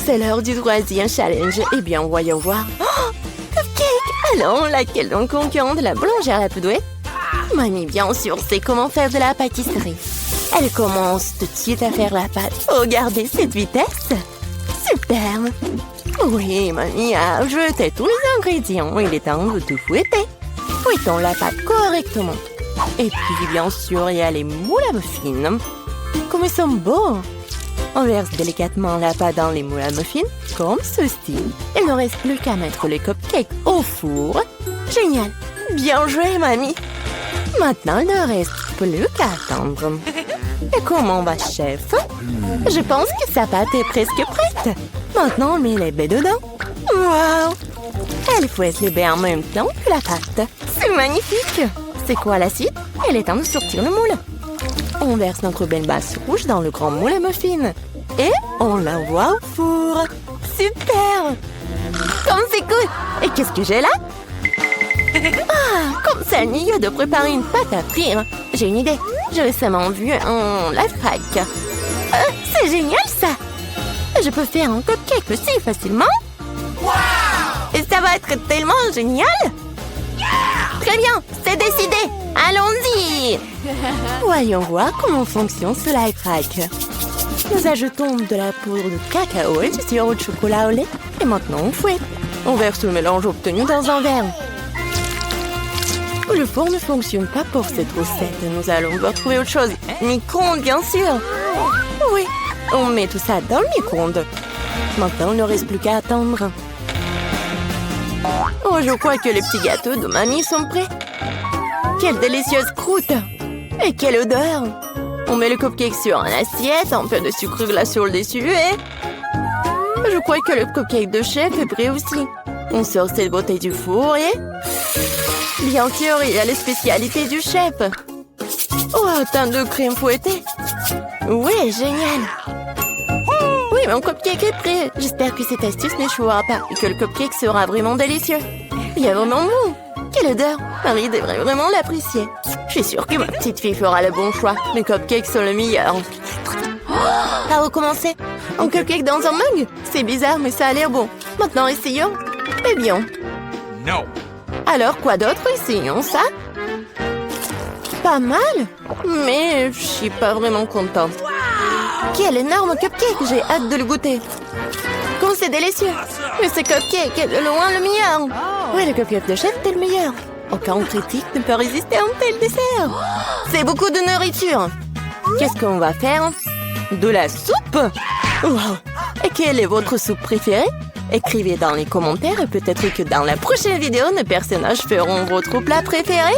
C'est l'heure du troisième challenge. Eh bien, voyons voir. Oh, Allons, laquelle donc concurrente de la boulangère la plus douée? Mamie, bien sûr, sait comment faire de la pâtisserie. Elle commence tout de suite à faire la pâte. Regardez cette vitesse! Super! Oui, mamie a ajouté tous les ingrédients. Il est temps de tout fouetter. Fouettons la pâte correctement. Et puis, bien sûr, il y a les moules à muffins. Comme ils sont beaux! On verse délicatement la pâte dans les moules à muffins, comme ceci. Il ne reste plus qu'à mettre les cupcakes au four. Génial! Bien joué, mamie! Maintenant, il ne reste plus qu'à attendre. Et comment va, chef? Je pense que sa pâte est presque prête. Maintenant, on met les baies dedans. Wow! Elle fouette les baies en même temps que la pâte. C'est magnifique! C'est quoi la suite? Il est temps de sortir le moule. On verse notre belle base rouge dans le grand moule à muffins. Et on l'envoie au four. Super! Comme c'est cool! Et qu'est-ce que j'ai là? Ah, comme ça, Nia de préparer une pâte à frire. J'ai une idée. J'ai récemment vu un lifehack. C'est génial, ça! Je peux faire un cupcake aussi facilement. Wow! Et ça va être tellement génial! Yeah! Très bien, c'est décidé. Allons-y! Voyons voir comment fonctionne ce lifehack. Nous ajoutons de la poudre de cacao et du sirop de chocolat au lait. Et maintenant, on fouette. On verse le mélange obtenu dans un verre. Le four ne fonctionne pas pour cette recette. Nous allons devoir trouver autre chose. Micro-ondes, bien sûr. Oui, on met tout ça dans le micro-ondes. Maintenant, il ne reste plus qu'à attendre. Oh, je crois que les petits gâteaux de mamie sont prêts. Quelle délicieuse croûte! Et quelle odeur! On met le cupcake sur une assiette, un peu de sucre glace sur le dessus et... Je crois que le cupcake de chef est prêt aussi. On sort cette beauté du four et... Bien sûr, il y a les spécialités du chef. Oh, un teint de crème fouettée. Oui, génial. Oui, mon cupcake est prêt. J'espère que cette astuce n'échouera pas et que le cupcake sera vraiment délicieux. Il est vraiment bon. Quelle odeur. Marie devrait vraiment l'apprécier. Je suis sûre que ma petite fille fera le bon choix. Les cupcakes sont le meilleur. À recommencer. Un cupcake dans un mug? C'est bizarre, mais ça a l'air bon. Maintenant, essayons. Eh bien. No. Alors, quoi d'autre? Essayons ça. Pas mal, mais je suis pas vraiment contente. Quel énorme cupcake! J'ai hâte de le goûter. Comme c'est délicieux! Mais ce cupcake est de loin le meilleur! Oui, le cupcake de chef est le meilleur. Aucun critique ne peut résister à un tel dessert. C'est beaucoup de nourriture. Qu'est-ce qu'on va faire? De la soupe? Wow! Et quelle est votre soupe préférée? Écrivez dans les commentaires et peut-être que dans la prochaine vidéo, nos personnages feront votre plat préféré.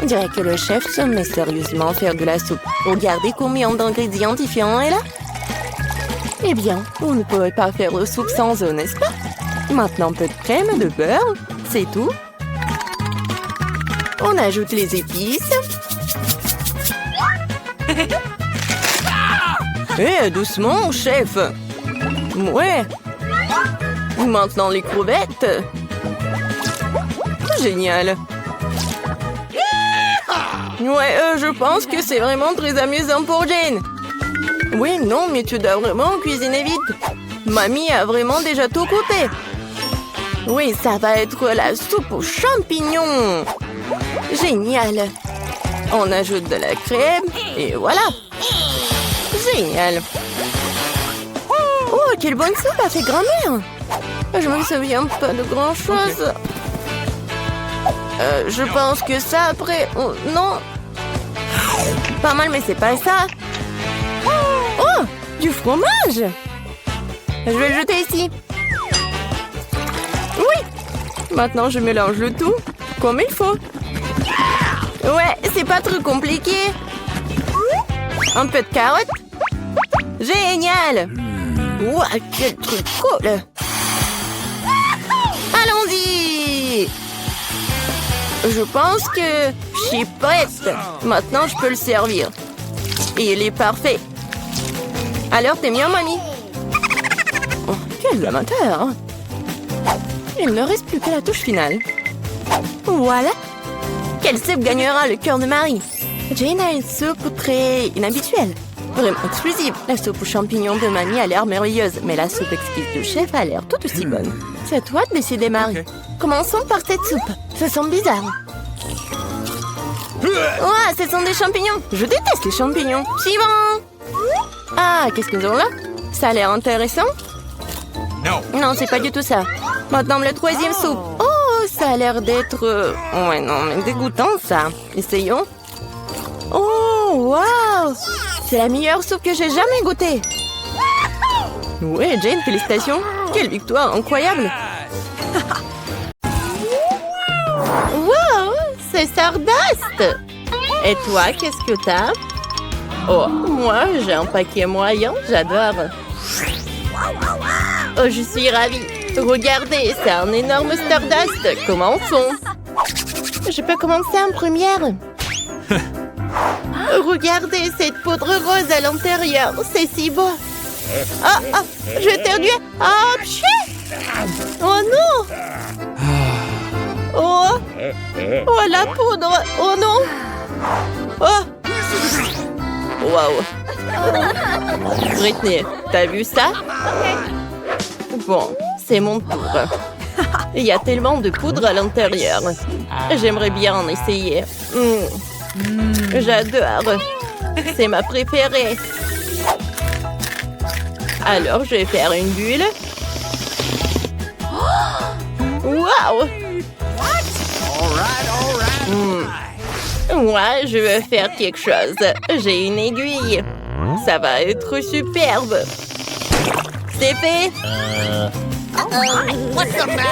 On dirait que le chef se met sérieusement à faire de la soupe. Regardez combien d'ingrédients différents est là. Eh bien, on ne pourrait pas faire de soupe sans eux, n'est-ce pas? Maintenant, un peu de crème, de beurre, c'est tout. On ajoute les épices. Eh, doucement, chef. Ouais. Maintenant, les crevettes. Génial. Ouais, je pense que c'est vraiment très amusant pour Jane. Oui, non, mais tu dois vraiment cuisiner vite. Mamie a vraiment déjà tout coupé. Oui, ça va être la soupe aux champignons. Génial. On ajoute de la crème et voilà. Génial. Oh, quelle bonne soupe a fait grand-mère. Je me souviens pas de grand-chose. Je pense que ça après... Oh, non. Pas mal, mais c'est pas ça. Oh, du fromage. Je vais le jeter ici. Oui. Maintenant, je mélange le tout comme il faut. Ouais, c'est pas trop compliqué. Un peu de carotte. Génial. Ouah, quel truc cool. Allons-y. Je pense que je suis prête. Maintenant, je peux le servir. Et il est parfait. Alors, t'es bien, mamie? Oh, quel amateur, hein? Il ne reste plus que la touche finale. Voilà. Quelle soupe gagnera le cœur de Marie? Jane a une soupe très inhabituelle. Vraiment exclusive. La soupe aux champignons de mamie a l'air merveilleuse, mais la soupe exquise du chef a l'air tout aussi bonne. C'est à toi de décider, Marie. Ok. Commençons par cette soupe. Ça semble bizarre. Ouah, ce sont des champignons. Je déteste les champignons. Suivant. Ah, qu'est-ce que nous avons là? Ça a l'air intéressant. No. Non, c'est pas du tout ça. Maintenant, le troisième soupe. Oh, ça a l'air d'être... Ouais, non, mais dégoûtant, ça. Essayons. Oh, waouh! C'est la meilleure soupe que j'ai jamais goûtée. Ouais, Jane, félicitations. Quelle victoire incroyable. Wow, c'est Stardust. Et toi, qu'est-ce que t'as? Oh, moi, j'ai un paquet moyen, j'adore. Oh, je suis ravie. Regardez, c'est un énorme Stardust. Commençons. Je peux commencer en première. Regardez cette poudre rose à l'intérieur. C'est si beau. Ah, ah, je vais éternuer. Ah, pchit. Oh non. Oh. Oh, la poudre. Oh non. Oh. Waouh. Britney, t'as vu ça? Bon, c'est mon tour. Il y a tellement de poudre à l'intérieur. J'aimerais bien en essayer. J'adore. C'est ma préférée. Alors, je vais faire une bulle. Waouh! Moi, je veux faire quelque chose. J'ai une aiguille. Ça va être superbe. C'est fait.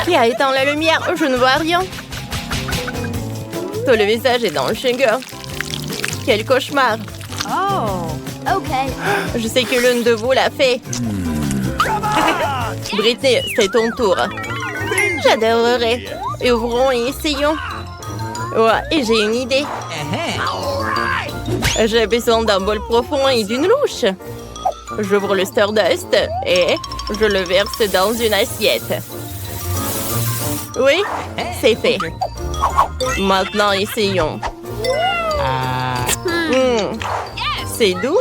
Qui a éteint la lumière? Je ne vois rien. Tout le visage est dans le sugar. Quel cauchemar. Je sais que l'une de vous l'a fait. Britney, c'est ton tour. J'adorerais. Ouvrons et essayons. Ouais, et j'ai une idée. J'ai besoin d'un bol profond et d'une louche. J'ouvre le Stardust et je le verse dans une assiette. Oui, c'est fait. Maintenant, essayons. C'est doux.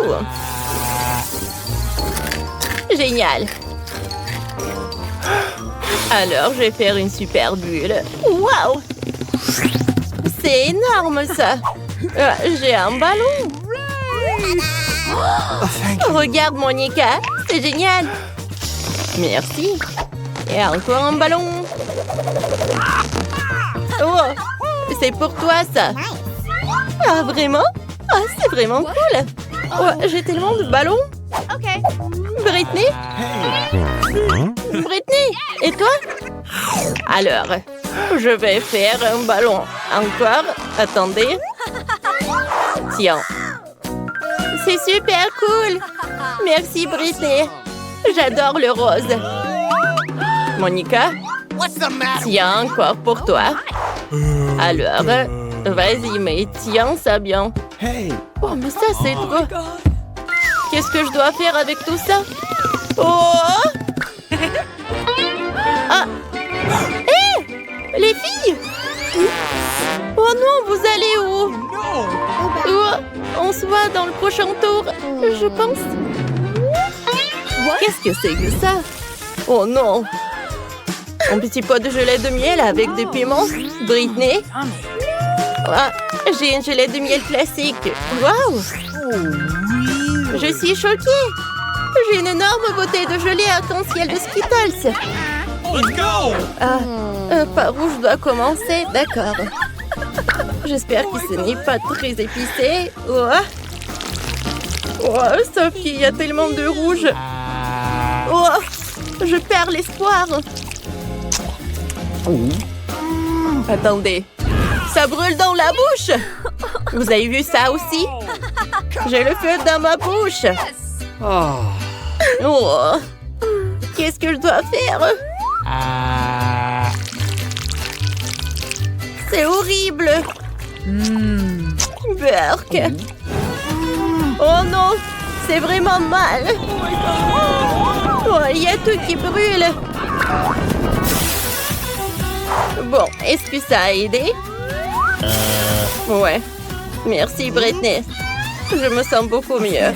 Génial. Alors, je vais faire une super bulle. Waouh! C'est énorme, ça. J'ai un ballon. Regarde, Monica. C'est génial. Merci. Et encore un ballon. Oh, c'est pour toi, ça. Ah, vraiment? Ah, c'est vraiment cool. Oh, j'ai tellement de ballons. Britney? Britney, et toi? Alors, je vais faire un ballon. Encore? Attendez. Tiens. C'est super cool. Merci, Britney. J'adore le rose. Monica? Tiens, encore pour toi. Alors, vas-y, mais tiens ça bien. Oh, mais ça, c'est trop. Qu'est-ce que je dois faire avec tout ça? Oh! Ah! Hé! Les filles! Oh non, vous allez où? Oh, on se voit dans le prochain tour, je pense. Qu'est-ce que c'est que ça? Oh non! Un petit pot de gelée de miel avec des piments. Britney? Ah, j'ai une gelée de miel classique. Waouh! Je suis choquée. J'ai une énorme bouteille de gelée arc-en-ciel de Skittles. Let's go! Par où je dois commencer? D'accord. J'espère que ce n'est pas très épicé. Oh, oh, Sophie, il y a tellement de rouge. Oh, je perds l'espoir. Attendez, ça brûle dans la bouche. Vous avez vu ça aussi? J'ai le feu dans ma bouche. Oh, qu'est-ce que je dois faire? C'est horrible. Burk. Oh non, c'est vraiment mal. Oh, il y a tout qui brûle. Bon, est-ce que ça a aidé? Ouais. Merci, Britney. Je me sens beaucoup mieux.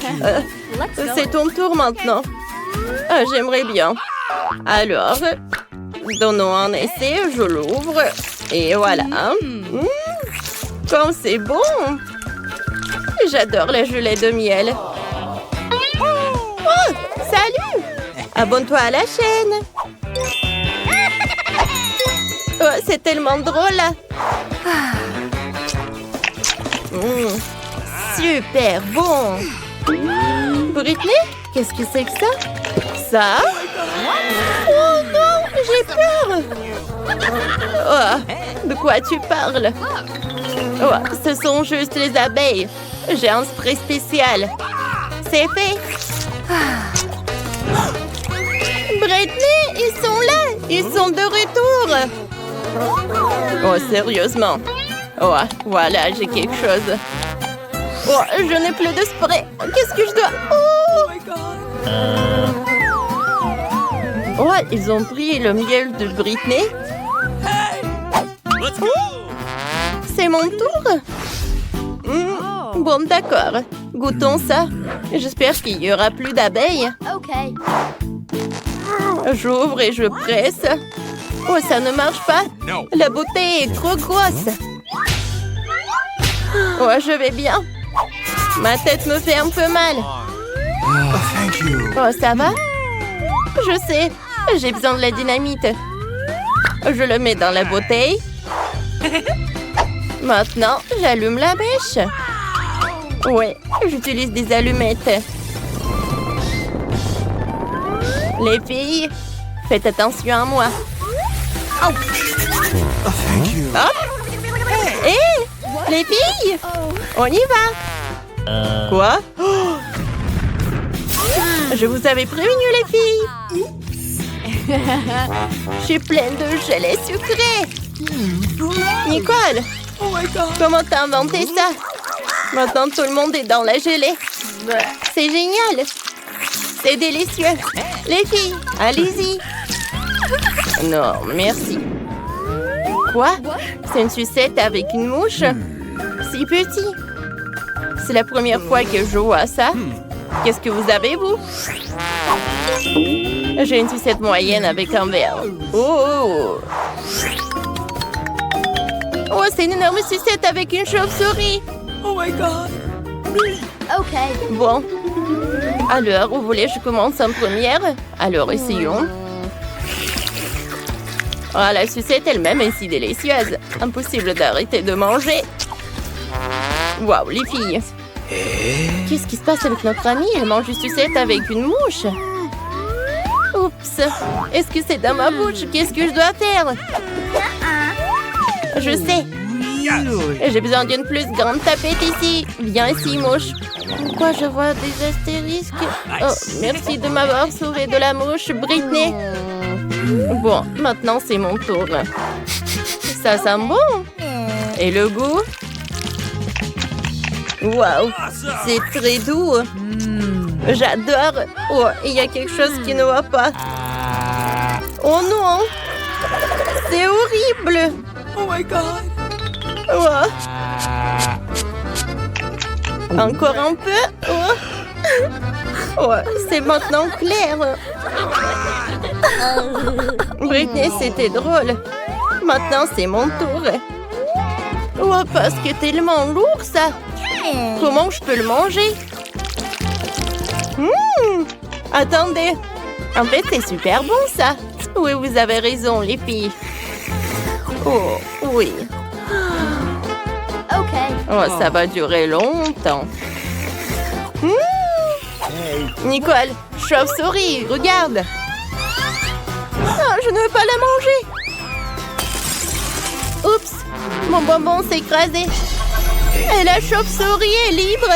C'est ton tour maintenant. J'aimerais bien. Alors, donnons un essai. Je l'ouvre. Et voilà. Comme c'est bon. J'adore la gelée de miel. Oh, salut! Abonne-toi à la chaîne. Oh, c'est tellement drôle. Super bon. Britney, qu'est-ce que c'est que ça? Ça? Oh non, j'ai peur. Oh, de quoi tu parles? Oh, ce sont juste les abeilles. J'ai un spray spécial. C'est fait. Britney, ils sont là. Ils sont de retour. Oh, sérieusement. Oh, voilà, j'ai quelque chose. Oh, je n'ai plus de spray. Qu'est-ce que je dois... Oh, ils ont pris le miel de Britney. Let's go! C'est mon tour. Bon, d'accord. Goûtons ça. J'espère qu'il y aura plus d'abeilles. J'ouvre et je presse. Oh, ça ne marche pas. No. La bouteille est trop grosse. Oh, je vais bien. Ma tête me fait un peu mal. Thank you. Oh, ça va? Je sais. J'ai besoin de la dynamite. Je le mets dans la bouteille. Maintenant, j'allume la mèche. Ouais, j'utilise des allumettes. Les filles, faites attention à moi. Thank you. Hop! Hé! Les filles! On y va! Quoi? Oh! Je vous avais prévenu, les filles! Je suis pleine de gelée sucrée! Nicole! Comment t'as inventé ça? Maintenant, tout le monde est dans la gelée. C'est génial! C'est délicieux! Les filles, allez-y! Non, merci. Quoi? C'est une sucette avec une mouche? Si petit. C'est la première fois que je vois ça. Qu'est-ce que vous avez, vous? J'ai une sucette moyenne avec un verre. Oh! Oh, c'est une énorme sucette avec une chauve-souris. Oh my God. Bon. Alors, vous voulez que je commence en première? Alors, essayons. Oh, la sucette elle-même est si délicieuse. Impossible d'arrêter de manger. Waouh, les filles. Qu'est-ce qui se passe avec notre amie? Elle mange une sucette avec une mouche. Oups. Est-ce que c'est dans ma bouche? Qu'est-ce que je dois faire? Je sais. J'ai besoin d'une plus grande tapette ici. Viens ici, mouche. Pourquoi je vois des astérisques? Oh, merci de m'avoir sauvé de la mouche, Britney. Bon, maintenant c'est mon tour. Ça sent bon. Et le goût? Waouh, c'est très doux. J'adore. Oh, il y a quelque chose qui ne va pas. Oh non, c'est horrible. Oh my God. Oh. Encore un peu. Oh. Oh, c'est maintenant clair. Britney, c'était drôle. Maintenant, c'est mon tour. Oh, parce que tellement lourd, ça. Comment je peux le manger? Attendez. En fait, c'est super bon, ça. Oui, vous avez raison, les filles. Oh, oui. Oh, ça va durer longtemps. Nicole, chauve-souris, regarde. Oh, je ne veux pas la manger. Oups, mon bonbon s'est écrasé. Et la chauve-souris est libre.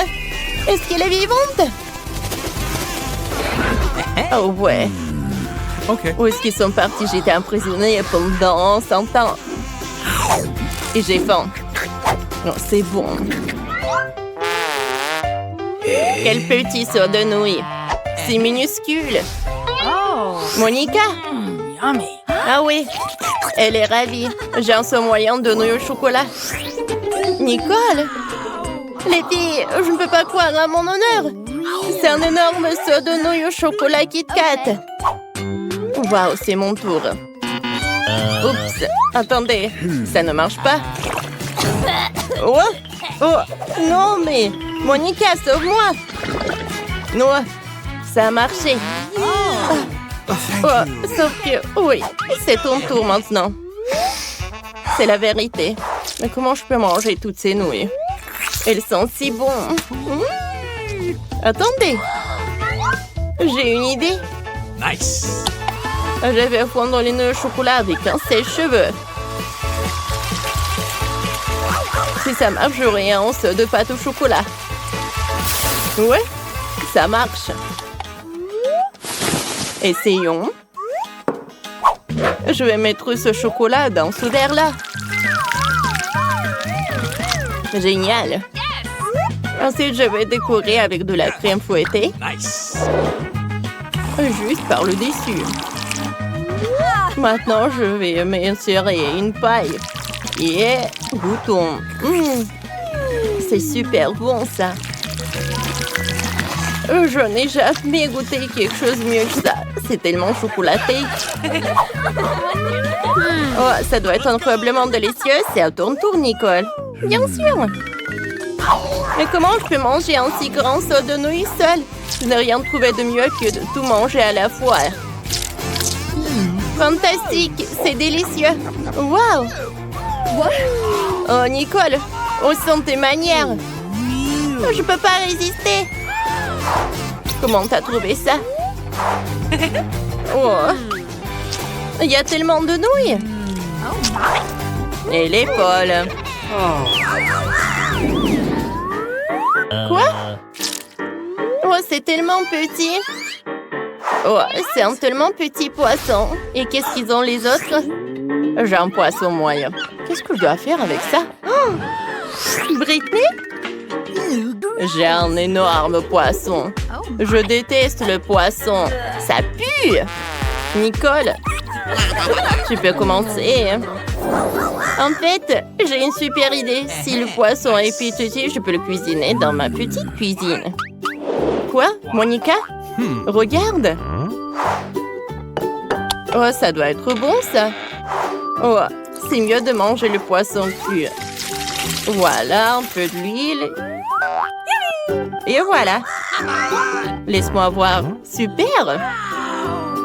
Est-ce qu'elle est vivante? Oh ouais. OK. Où est-ce qu'ils sont partis? J'étais emprisonnée pendant 100 ans. Et j'ai faim. Oh, c'est bon. Quel petit saut de nouilles. C'est minuscule. Monica? Ah oui, elle est ravie. J'ai un seau moyen de nouilles au chocolat. Nicole? Les filles, je ne peux pas croire à mon honneur. C'est un énorme saut de nouilles au chocolat Kit Kat. Waouh, c'est mon tour. Oups, attendez, ça ne marche pas. Oh, oh, non mais, Monica, sauve-moi. Non, ça a marché. Oh, sauf que, oui, c'est ton tour maintenant. C'est la vérité. Mais comment je peux manger toutes ces nouilles? Elles sont si bonnes. Attendez. J'ai une idée. Nice. Je vais fondre les nouilles au chocolat avec un sèche-cheveux. Si ça marche, j'aurai un once de pâte au chocolat. Ouais, ça marche. Essayons. Je vais mettre ce chocolat dans ce verre-là. Génial. Ensuite, je vais décorer avec de la crème fouettée. Nice. Juste par le dessus. Maintenant, je vais m'insérer une paille. Et goûtons. C'est super bon, ça. Je n'ai jamais goûté quelque chose de mieux que ça. C'est tellement chocolaté. Oh, ça doit être incroyablement délicieux. C'est à ton tour, Nicole. Bien sûr. Mais comment je peux manger un si grand saut de nouilles seul? Je n'ai rien trouvé de mieux que de tout manger à la fois. Fantastique, c'est délicieux. Wow. Oh, Nicole, où sont tes manières? Je peux pas résister. Comment t'as trouvé ça? Oh, il y a tellement de nouilles. Elle est folle. Quoi? Oh, c'est tellement petit. Oh, c'est un tellement petit poisson. Et qu'est-ce qu'ils ont les autres? J'ai un poisson moyen. Qu'est-ce que je dois faire avec ça? Oh, Britney? J'ai un énorme poisson. Je déteste le poisson. Ça pue! Nicole, tu peux commencer. En fait, j'ai une super idée. Si le poisson est petit, je peux le cuisiner dans ma petite cuisine. Quoi, Monica? Regarde. Oh, ça doit être bon, ça. Oh, c'est mieux de manger le poisson cru. Voilà, un peu d'huile. Et voilà. Laisse-moi voir. Super.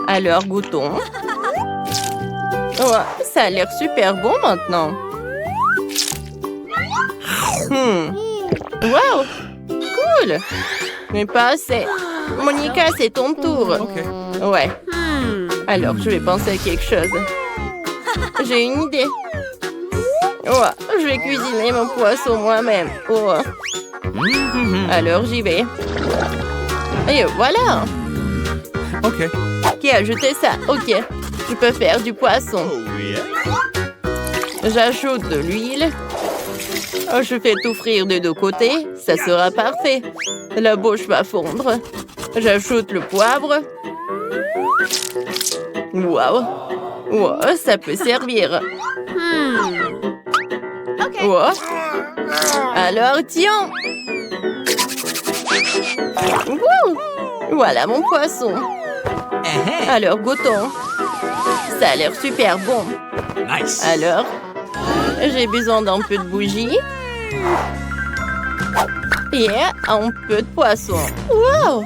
Alors, goûtons. Oh, ça a l'air super bon maintenant. Wow. Cool. Mais pas assez. Monica, c'est ton tour. Okay. Ouais. Alors, je vais penser à quelque chose. J'ai une idée. Oh, je vais cuisiner mon poisson moi-même. Oh. Alors, j'y vais. Et voilà. OK. Qui a ajouté ça? Ok. Je peux faire du poisson. J'ajoute de l'huile. Je fais tout frire des deux côtés. Ça sera parfait. La bouche va fondre. J'ajoute le poivre. Wow. Wow, ça peut servir. Wow. Alors, tiens. Wow. Voilà mon poisson. Alors, goûtons. Ça a l'air super bon. Nice. Alors, j'ai besoin d'un peu de bougie. Et un peu de poisson. Wow!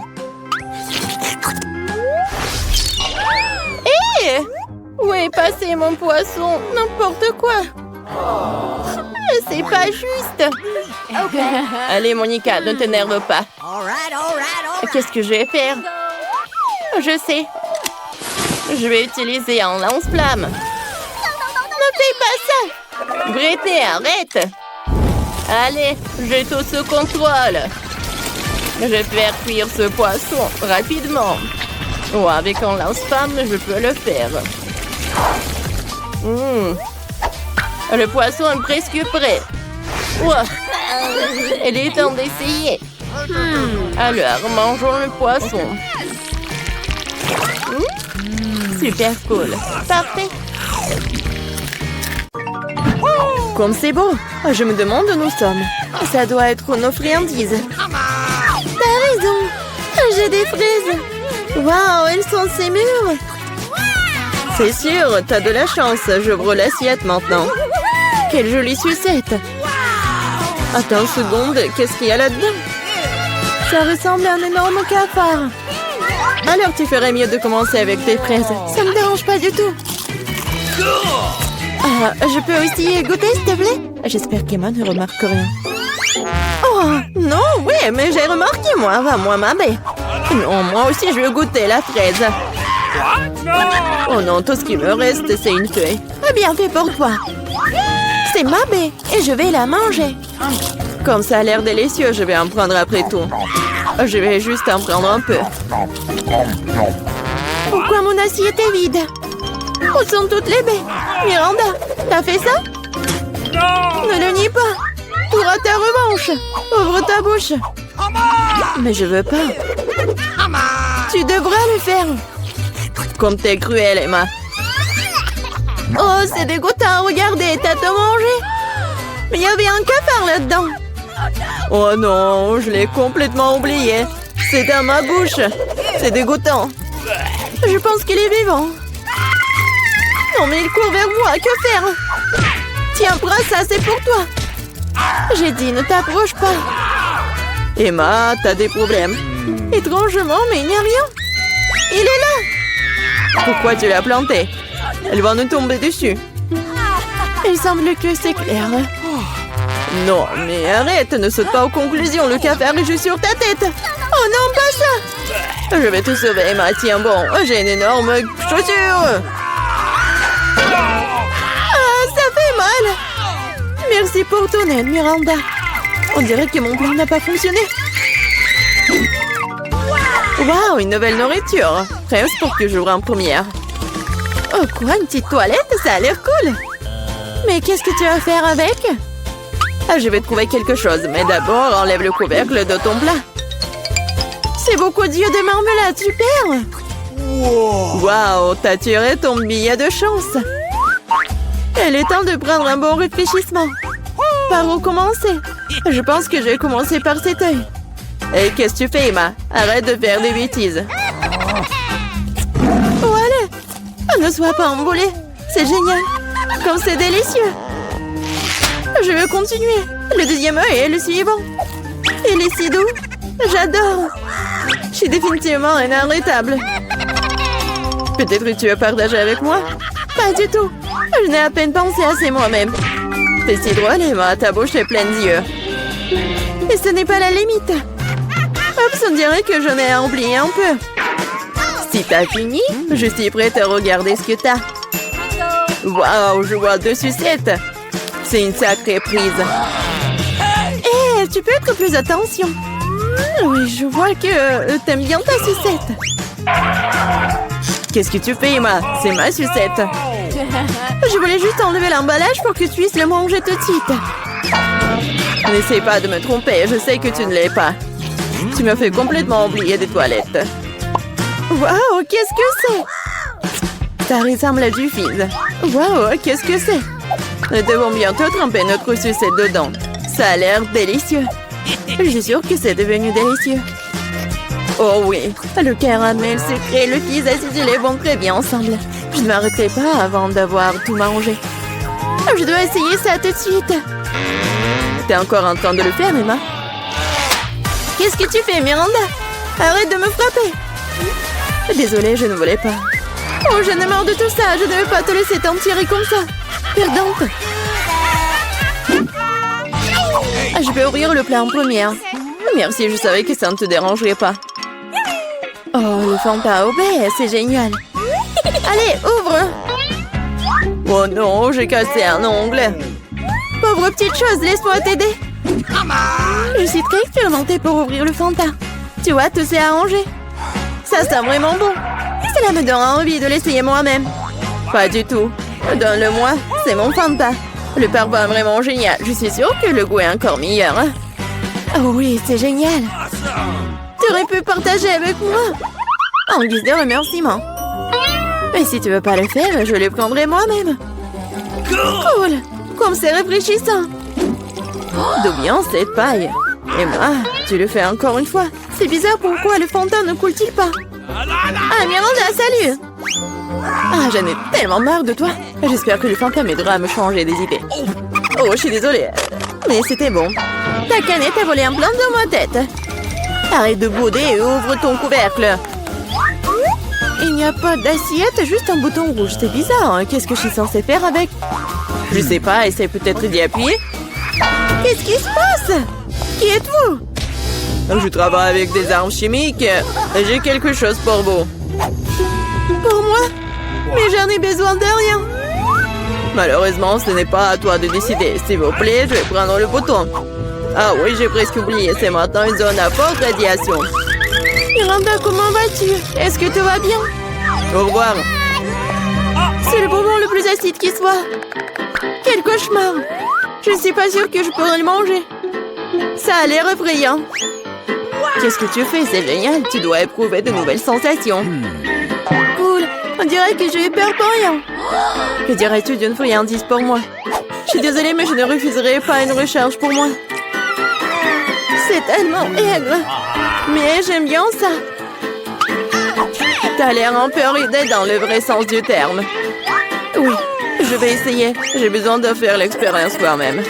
Hé! Où est passé mon poisson? N'importe quoi. C'est pas juste. Allez, Monica, ne t'énerve pas. Qu'est-ce que je vais faire? Je sais. Je vais utiliser un lance-flamme. Ne fais pas ça! Britney, arrête! Allez, j'ai tout sous contrôle. Je vais faire cuire ce poisson rapidement. Oh, avec un lance-flamme, je peux le faire. Le poisson est presque prêt. Oh, il est temps d'essayer. Alors, mangeons le poisson. Super cool. Parfait. comme c'est beau. Je me demande où nous sommes. Ça doit être nos friandises. T'as raison. J'ai des fraises. Waouh, elles sont si mûres. C'est sûr, t'as de la chance. J'ouvre l'assiette maintenant. Quelle jolie sucette. Attends une seconde, qu'est-ce qu'il y a là-dedans? Ça ressemble à un énorme cafard. Alors tu ferais mieux de commencer avec tes fraises. Ça me dérange pas du tout. Je peux aussi goûter, s'il te plaît? J'espère qu'Emma ne remarque rien. Oh, non, oui, mais j'ai remarqué, moi. Moi, ma baie. Non, moi aussi, je veux goûter la fraise. Oh non, tout ce qui me reste, c'est une feuille. Bien fait pour toi. C'est ma baie et je vais la manger. Comme ça a l'air délicieux, je vais en prendre après tout. Je vais juste en prendre un peu. Pourquoi mon assiette est vide? Où sont toutes les baies? Miranda, t'as fait ça? Ne le nie pas. Tu auras ta revanche. Ouvre ta bouche. Mais je veux pas. Tu devras le faire. Comme t'es cruelle, Emma. Oh, c'est dégoûtant. Regardez, t'as tout mangé. Mais il y avait un cafard là-dedans. Oh non, je l'ai complètement oublié. C'est dans ma bouche. C'est dégoûtant. Je pense qu'il est vivant. Non, mais il court vers moi. Que faire? Tiens, prends ça, c'est pour toi. J'ai dit, ne t'approche pas. Emma, t'as des problèmes. Étrangement, mais il n'y a rien. Il est là. Pourquoi tu l'as planté? Elle va nous tomber dessus. Il semble que c'est clair. Non, mais arrête, ne saute pas aux conclusions. Le cafard est juste sur ta tête. Oh non, pas ça. Je vais te sauver, Emma. Tiens, bon, j'ai une énorme chaussure. Ah, ça fait mal. Merci pour ton aide, Miranda. On dirait que mon plan n'a pas fonctionné. Waouh, une nouvelle nourriture. Presque pour que j'ouvre en première. Oh quoi, une petite toilette? Ça a l'air cool. Mais qu'est-ce que tu vas faire avec? Je vais trouver quelque chose, mais d'abord, enlève le couvercle de ton plat. C'est beaucoup d'yeux de marmelade, super. Waouh, t'as tiré ton billet de chance. Il est temps de prendre un bon réfléchissement. Par où commencer? Je pense que je vais commencer par cet œil. Et qu'est-ce que tu fais, Emma? Arrête de faire des bêtises. Oh, allez! Ne sois pas emboulée. C'est génial. Comme c'est délicieux. Je veux continuer. Le deuxième œil est le suivant. Il est si doux. J'adore. Je suis définitivement inarrêtable. Peut-être que tu veux partager avec moi? Pas du tout. Je n'ai à peine pensé à c'est moi-même. T'es si drôle, Emma. Ta bouche est pleine d'yeux. Et ce n'est pas la limite. Oups, on dirait que j'en ai oublié un peu. Si t'as fini, je suis prête à regarder ce que t'as. Waouh, je vois 2 sucettes. C'est une sacrée prise. Hé, tu peux être plus attention. Oui, je vois que t'aimes bien ta sucette. Qu'est-ce que tu fais, Emma? C'est ma sucette. Je voulais juste enlever l'emballage pour que tu puisses le manger tout de suite. N'essaie pas de me tromper, je sais que tu ne l'es pas. Tu me fais complètement oublier des toilettes. Waouh, qu'est-ce que c'est? Ça ressemble à du fizz. Waouh, qu'est-ce que c'est? Nous devons bientôt tremper notre sucette dedans. Ça a l'air délicieux. Je suis sûre que c'est devenu délicieux. Oh oui, le caramel sucré et le fizz acidulé vont très bien ensemble. Je ne m'arrêterai pas avant d'avoir tout mangé. Je dois essayer ça tout de suite. T'es encore en train de le faire, Emma? Qu'est-ce que tu fais, Miranda? Arrête de me frapper. Désolée, je ne voulais pas. Oh, j'en ai marre de tout ça. Je ne veux pas te laisser t'en tirer comme ça. Perdante. Je vais ouvrir le plat en première. Merci, je savais que ça ne te dérangerait pas. Oh, le Fanta au baie, c'est génial. Allez, ouvre. Oh non, j'ai cassé un ongle. Pauvre petite chose, laisse-moi t'aider. Je suis très expérimentée pour ouvrir le Fanta. Tu vois, tout s'est arrangé. Ça sent vraiment bon. Cela me donne envie de l'essayer moi-même. Pas du tout. Donne-le-moi, c'est mon Fanta. Le parfum est vraiment génial. Je suis sûre que le goût est encore meilleur. Oh oui, c'est génial. Tu aurais pu partager avec moi. En guise de remerciement. Mais si tu veux pas le faire, je le prendrai moi-même. Cool. Comme c'est rafraîchissant. D'où vient cette paille? Emma, tu le fais encore une fois. C'est bizarre, pourquoi le fond de teint ne coule-t-il pas? Ah, Miranda, salut! Ah, j'en ai tellement marre de toi. J'espère que le fantôme m'aidera à me changer des idées. Oh, je suis désolée. Mais c'était bon. Ta canette a volé un plan dans ma tête. Arrête de bouder et ouvre ton couvercle. Il n'y a pas d'assiette, juste un bouton rouge. C'est bizarre, hein? Qu'est-ce que je suis censée faire avec? Je sais pas, essaie peut-être d'y appuyer. Qu'est-ce qui se passe? Qui êtes-vous? Je travaille avec des armes chimiques. J'ai quelque chose pour vous. Pour moi? Mais j'en ai besoin de rien. Malheureusement, ce n'est pas à toi de décider. S'il vous plaît, je vais prendre le bouton. Ah oui, j'ai presque oublié. C'est maintenant une zone à forte radiation. Miranda, comment vas-tu? Est-ce que tout va bien? Au revoir. C'est le bonbon le plus acide qui soit. Quel cauchemar. Je ne suis pas sûre que je pourrais le manger. Ça a l'air effrayant. Qu'est-ce que tu fais? C'est génial. Tu dois éprouver de nouvelles sensations. Cool. On dirait que j'ai eu peur pour rien. Que dirais-tu d'une friandise pour moi? Je suis désolée, mais je ne refuserai pas une recharge pour moi. C'est tellement aigre. Mais j'aime bien ça. T'as l'air un peu ridée dans le vrai sens du terme. Oui, je vais essayer. J'ai besoin de faire l'expérience moi-même.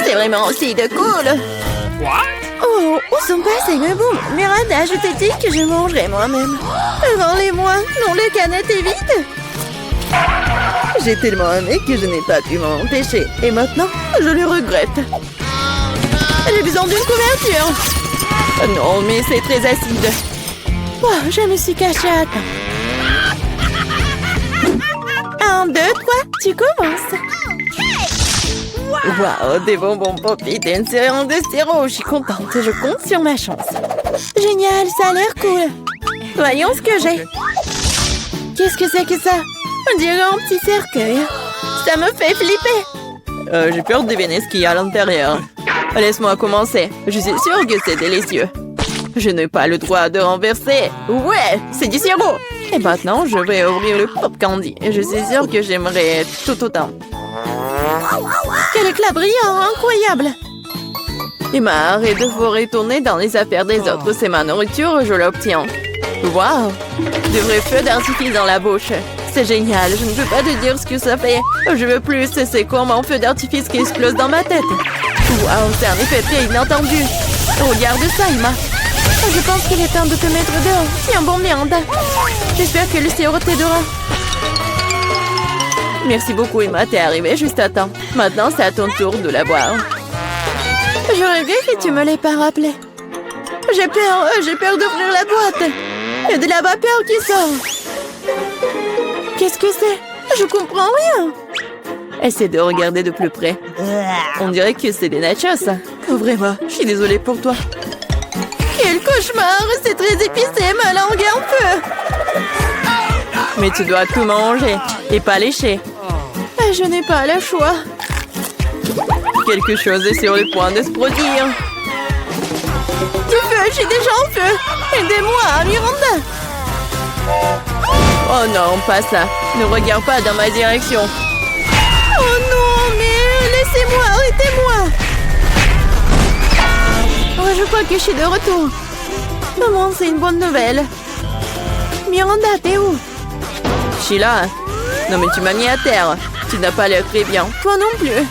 C'est vraiment aussi de cool. Oh, où sont passés mes bonbons? Miranda, je t'ai dit que je mangerais moi-même. Rends-les-moi. Non, le canette est vide. J'ai tellement aimé que je n'ai pas pu m'en empêcher. Et maintenant, je le regrette. J'ai besoin d'une couverture. Non, mais c'est très acide. Oh, je me suis cachée à temps. 1, 2, 3, tu commences. Waouh, des bonbons Poppy, t'es une série de sirop. Je suis contente, je compte sur ma chance. Génial, ça a l'air cool. Voyons ce que j'ai. Qu'est-ce que c'est que ça? On dirait un petit cercueil. Ça me fait flipper. J'ai peur de deviner ce qu'il y a à l'intérieur. Laisse-moi commencer. Je suis sûre que c'est délicieux. Je n'ai pas le droit de renverser. Ouais, c'est du sirop. Et maintenant, je vais ouvrir le pop candy. Et je suis sûre que j'aimerais tout autant. Quel éclat brillant, incroyable. Emma, arrête de vous retourner dans les affaires des autres. C'est ma nourriture, je l'obtiens. Waouh, de vrais feux d'artifice dans la bouche. C'est génial, je ne peux pas te dire ce que ça fait. Je veux plus, c'est comme un feu d'artifice qui explose dans ma tête. Waouh, c'est un effet très inattendu. Regarde ça, Emma. Je pense qu'il est temps de te mettre dehors. Tiens bon, Miranda. J'espère que le sirop t'aidera. Merci beaucoup, Emma. T'es arrivée juste à temps. Maintenant, c'est à ton tour de la boire. Je regrette que tu me l'aies pas rappelé. J'ai peur d'ouvrir la boîte. Il y a de la vapeur qui sort. Qu'est-ce que c'est? Je comprends rien. Essaie de regarder de plus près. On dirait que c'est des nachos. Ouvrez-moi. Je suis désolée pour toi. Quel cauchemar! C'est très épicé, ma langue est en feu. Mais tu dois tout manger et pas lécher. Je n'ai pas le choix. Quelque chose est sur le point de se produire. Du feu, je suis déjà en feu. Aidez-moi, Miranda. Oh non, pas ça. Ne regarde pas dans ma direction. Oh non, mais laissez-moi, arrêtez-moi. Oh, je crois que je suis de retour. Maman, c'est une bonne nouvelle. Miranda, t'es où? Je suis là. Non, mais tu m'as mis à terre. Tu n'as pas l'air très bien. Toi non plus.